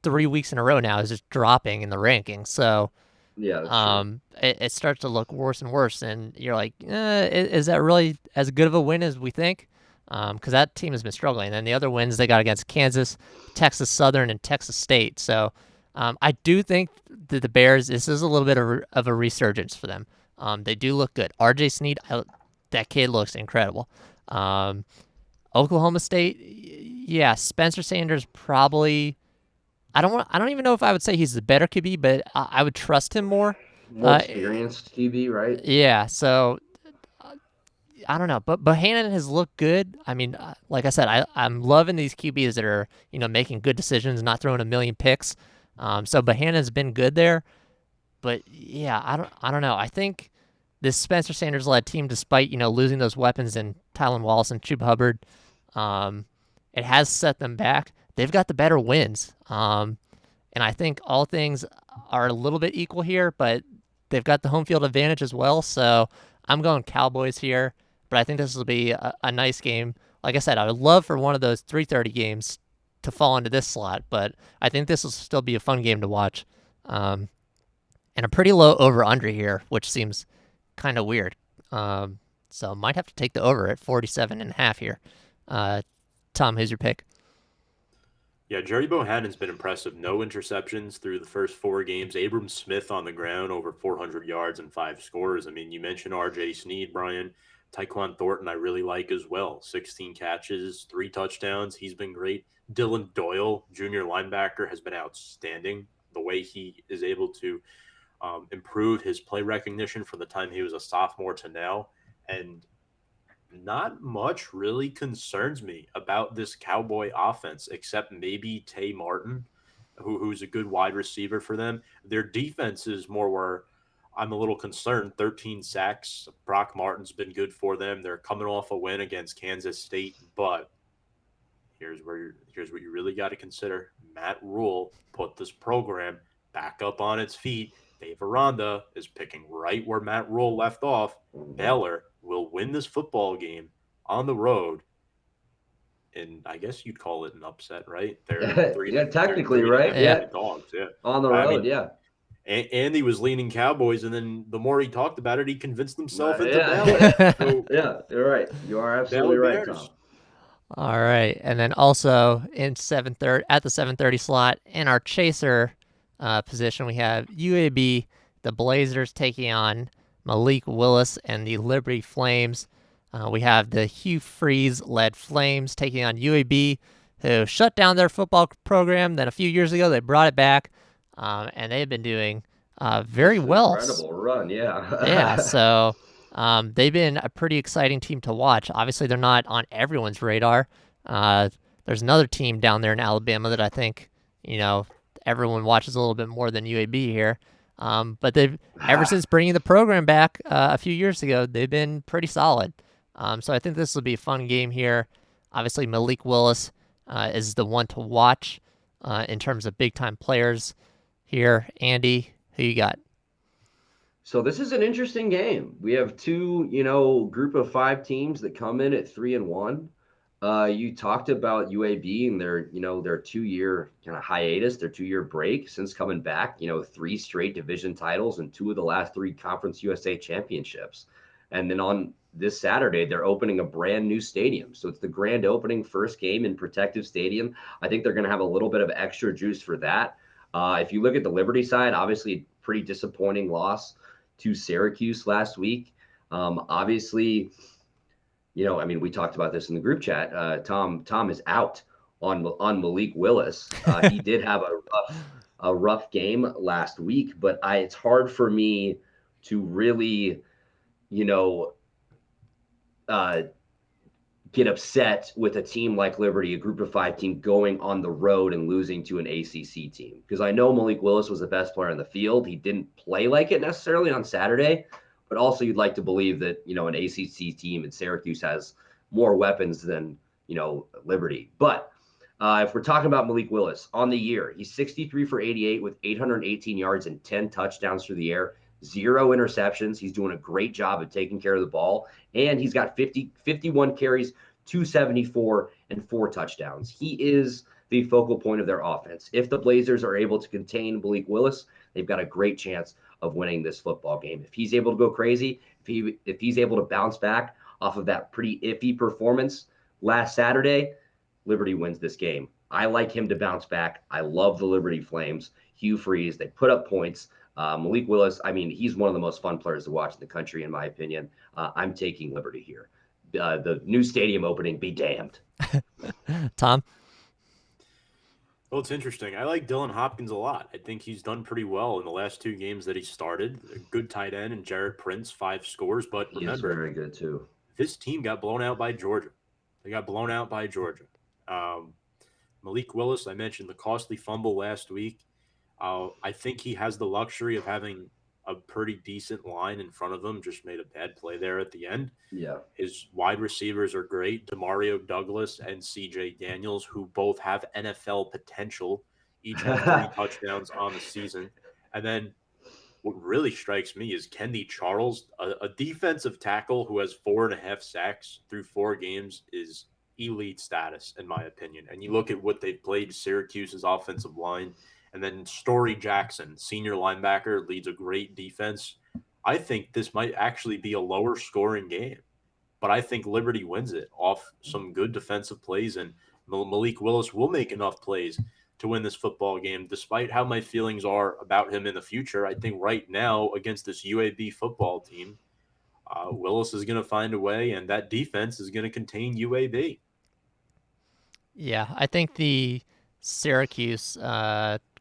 3 weeks in a row now is just dropping in the rankings. So Yeah, it starts to look worse and worse. And you're like, is that really as good of a win as we think? Because that team has been struggling. And then the other wins they got against Kansas, Texas Southern, and Texas State. So I do think that the Bears, this is a little bit of a resurgence for them. They do look good. R.J. Sneed, that kid looks incredible. Oklahoma State, yeah, Spencer Sanders probably. I don't even know if I would say he's the better QB, but I would trust him more. more experienced QB, right? Yeah, so I don't know, but Bohannon has looked good. I mean, like I said, I'm loving these QBs that are making good decisions, not throwing a million picks. So Bohannon's been good there, but yeah, I don't know. I think this Spencer Sanders led team, despite losing those weapons in Tylan Wallace and Chuba Hubbard, it has set them back. They've got the better wins, and I think all things are a little bit equal here, but they've got the home field advantage as well. So I'm going Cowboys here. But I think this will be a nice game. Like I said, I would love for one of those 3:30 games to fall into this slot, but I think this will still be a fun game to watch. And a pretty low over-under here, which seems kind of weird. So might have to take the over at 47.5 here. Tom, who's your pick? Yeah, Jerry Bohannon's been impressive. No interceptions through the first 4 games. Abram Smith on the ground, over 400 yards and 5 scores. I mean, you mentioned R.J. Sneed, Brian. Tyquan Thornton I really like as well. 16 catches, 3 touchdowns. He's been great. Dylan Doyle, junior linebacker, has been outstanding. The way he is able to improve his play recognition from the time he was a sophomore to now. And not much really concerns me about this Cowboy offense, except maybe Tay Martin, who's a good wide receiver for them. Their defense is more where I'm a little concerned. 13 sacks. Brock Martin's been good for them. They're coming off a win against Kansas State, but here's what you really got to consider. Matt Rule put this program back up on its feet. Dave Aranda is picking right where Matt Rule left off. Baylor will win this football game on the road. And I guess you'd call it an upset, right? They're technically, they're right? 3.5 Yeah. point dogs. Yeah. On the I road, mean, yeah. Andy was leaning Cowboys, and then the more he talked about it, he convinced himself into Yeah. Baylor. So Yeah, you're right. You are absolutely Baylor right, Bears. Tom. All right, and then also in 7:30 at the 7:30 slot in our chaser position, we have UAB, the Blazers taking on Malik Willis and the Liberty Flames. We have the Hugh Freeze-led Flames taking on UAB, who shut down their football program. Then a few years ago, they brought it back, and they've been doing very well. Incredible run, yeah. Yeah, so they've been a pretty exciting team to watch. Obviously, they're not on everyone's radar. There's another team down there in Alabama that I think, everyone watches a little bit more than UAB here. But they've, ever since bringing the program back a few years ago, they've been pretty solid. So I think this will be a fun game here. Obviously, Malik Willis is the one to watch in terms of big-time players here. Andy, who you got? So this is an interesting game. We have two, group of 5 teams that come in at 3-1. You talked about UAB and their 2-year kind of hiatus, their 2-year break since coming back. 3 straight division titles and 2 of the last 3 Conference USA championships. And then on this Saturday, they're opening a brand new stadium. So it's the grand opening, first game in Protective Stadium. I think they're going to have a little bit of extra juice for that. If you look at the Liberty side, obviously pretty disappointing loss to Syracuse last week. Obviously, we talked about this in the group chat. Tom is out on Malik Willis. He did have a rough game last week, but it's hard for me to really, get upset with a team like Liberty, a group of 5 team going on the road and losing to an ACC team. Because I know Malik Willis was the best player on the field. He didn't play like it necessarily on Saturday, but also you'd like to believe that, an ACC team in Syracuse has more weapons than, Liberty. But if we're talking about Malik Willis on the year, he's 63 for 88 with 818 yards and 10 touchdowns through the air. 0 interceptions. He's doing a great job of taking care of the ball. And he's got 51 carries, 274, and 4 touchdowns. He is the focal point of their offense. If the Blazers are able to contain Malik Willis, they've got a great chance of winning this football game. If he's able to go crazy, if he's able to bounce back off of that pretty iffy performance last Saturday, Liberty wins this game. I like him to bounce back. I love the Liberty Flames. Hugh Freeze, they put up points. Malik Willis, he's one of the most fun players to watch in the country, in my opinion. I'm taking Liberty here. The new stadium opening, be damned. Tom? Well, it's interesting. I like Dylan Hopkins a lot. I think he's done pretty well in the last 2 games that he started. A good tight end and Jared Prince, 5 scores. But remember, he's very good too. This team got blown out by Georgia. They got blown out by Georgia. Malik Willis, I mentioned the costly fumble last week. I think he has the luxury of having a pretty decent line in front of him. Just made a bad play there at the end. Yeah. His wide receivers are great. Demario Douglas and CJ Daniels, who both have NFL potential, each have 3 touchdowns on the season. And then what really strikes me is Kendi Charles, a defensive tackle who has 4.5 sacks through 4 games is elite status, in my opinion. And you look at what they've played Syracuse's offensive line, and then Story Jackson, senior linebacker, leads a great defense. I think this might actually be a lower scoring game, but I think Liberty wins it off some good defensive plays, and Malik Willis will make enough plays to win this football game. Despite how my feelings are about him in the future, I think right now against this UAB football team, Willis is going to find a way, and that defense is going to contain UAB. Yeah, I think the Syracuse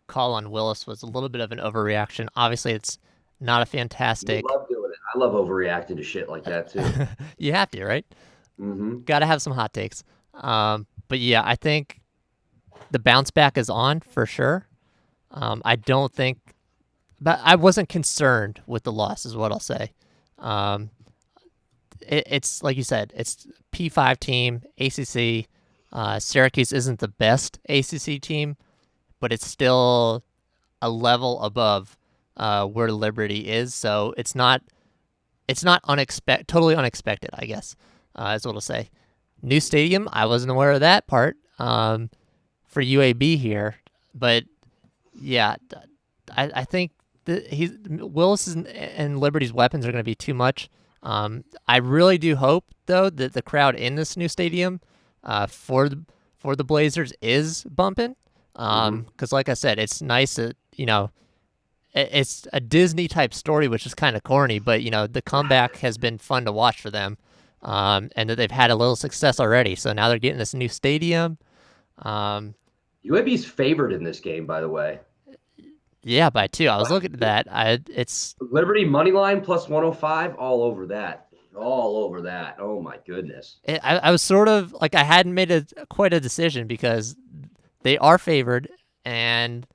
call on Willis was a little bit of an overreaction. Obviously, it's not a fantastic. You love doing it. I love overreacting to shit like that too. You have to, right? Mm-hmm. Got to have some hot takes. But yeah, I think the bounce back is on for sure. I don't think, but I wasn't concerned with the loss, is what I'll say. It's like you said, it's P5 team, ACC. Syracuse isn't the best ACC team, but it's still a level above where Liberty is. So it's not totally unexpected, I guess, is what I'll say. New stadium, I wasn't aware of that part for UAB here, but yeah, I think Willis and Liberty's weapons are going to be too much. I really do hope though that the crowd in this new stadium for the Blazers is bumping, because like I said, it's nice that it's a Disney type story, which is kind of corny, but the comeback has been fun to watch for them, and that they've had a little success already. So now they're getting this new stadium. UAB's favored in this game, by the way. Yeah, by 2. I was looking at that. It's Liberty money line plus 105, all over that. All over that. Oh my goodness. I was sort of like, I hadn't made quite a decision because they are favored, and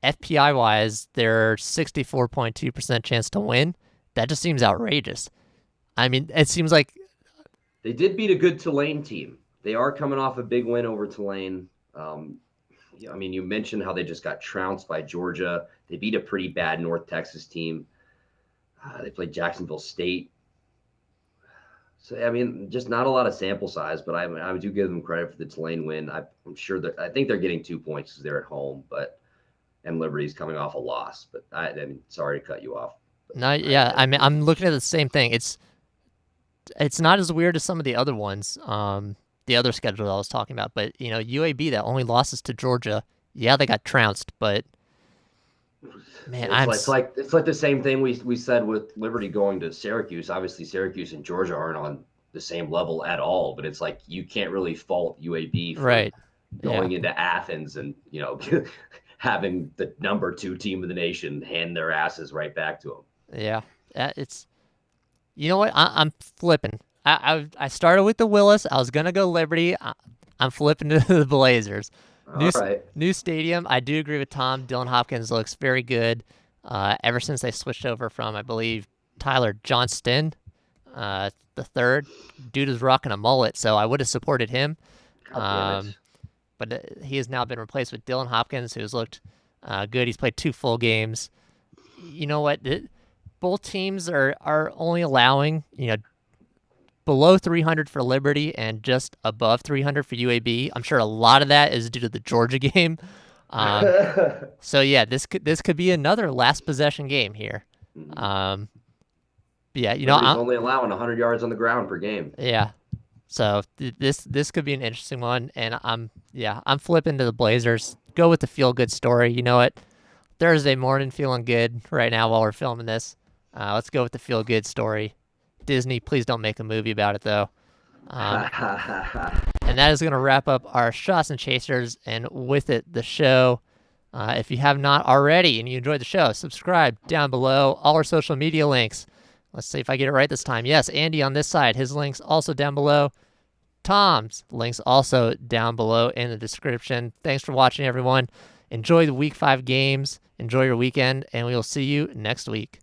FPI wise, they're 64.2% chance to win. That just seems outrageous. I mean, it seems like they did beat a good Tulane team. They are coming off a big win over Tulane. I mean, you mentioned how they just got trounced by Georgia. They beat a pretty bad North Texas team. They played Jacksonville State. So, I mean, just not a lot of sample size, but I do give them credit for the Tulane win. I'm sure that I think they're getting 2 points because they're at home, and Liberty's coming off a loss. But I mean, sorry to cut you off. No, yeah, I mean, I'm looking at the same thing. It's not as weird as some of the other ones. The other schedule I was talking about, but UAB, that only losses to Georgia. Yeah, they got trounced, but man, it's like the same thing we said with Liberty going to Syracuse. Obviously, Syracuse and Georgia aren't on the same level at all, but it's like you can't really fault UAB for going into Athens and having the number 2 team of the nation hand their asses right back to them. Yeah, it's what, I'm flipping. I started with the Willis. I was gonna go Liberty. I'm flipping to the Blazers. New stadium. I do agree with Tom. Dylan Hopkins looks very good. Ever since they switched over from, I believe, Tyler Johnston, the third. Dude is rocking a mullet, so I would have supported him. But he has now been replaced with Dylan Hopkins, who's looked good. He's played 2 full games. You know what? Both teams are only allowing below 300 for Liberty and just above 300 for UAB. I'm sure a lot of that is due to the Georgia game. So yeah, this could be another last possession game here. Yeah, Liberty's only allowing 100 yards on the ground per game. Yeah, so this could be an interesting one, and I'm flipping to the Blazers. Go with the feel good story. You know what? Thursday morning, feeling good right now while we're filming this. Let's go with the feel good story. Disney, please don't make a movie about it, though. And that is going to wrap up our Shots and Chasers, and with it, the show. If you have not already and you enjoyed the show, subscribe down below. All our social media links. Let's see if I get it right this time. Yes, Andy on this side, his links also down below. Tom's links also down below in the description. Thanks for watching, everyone. Enjoy the Week 5 games. Enjoy your weekend, and we will see you next week.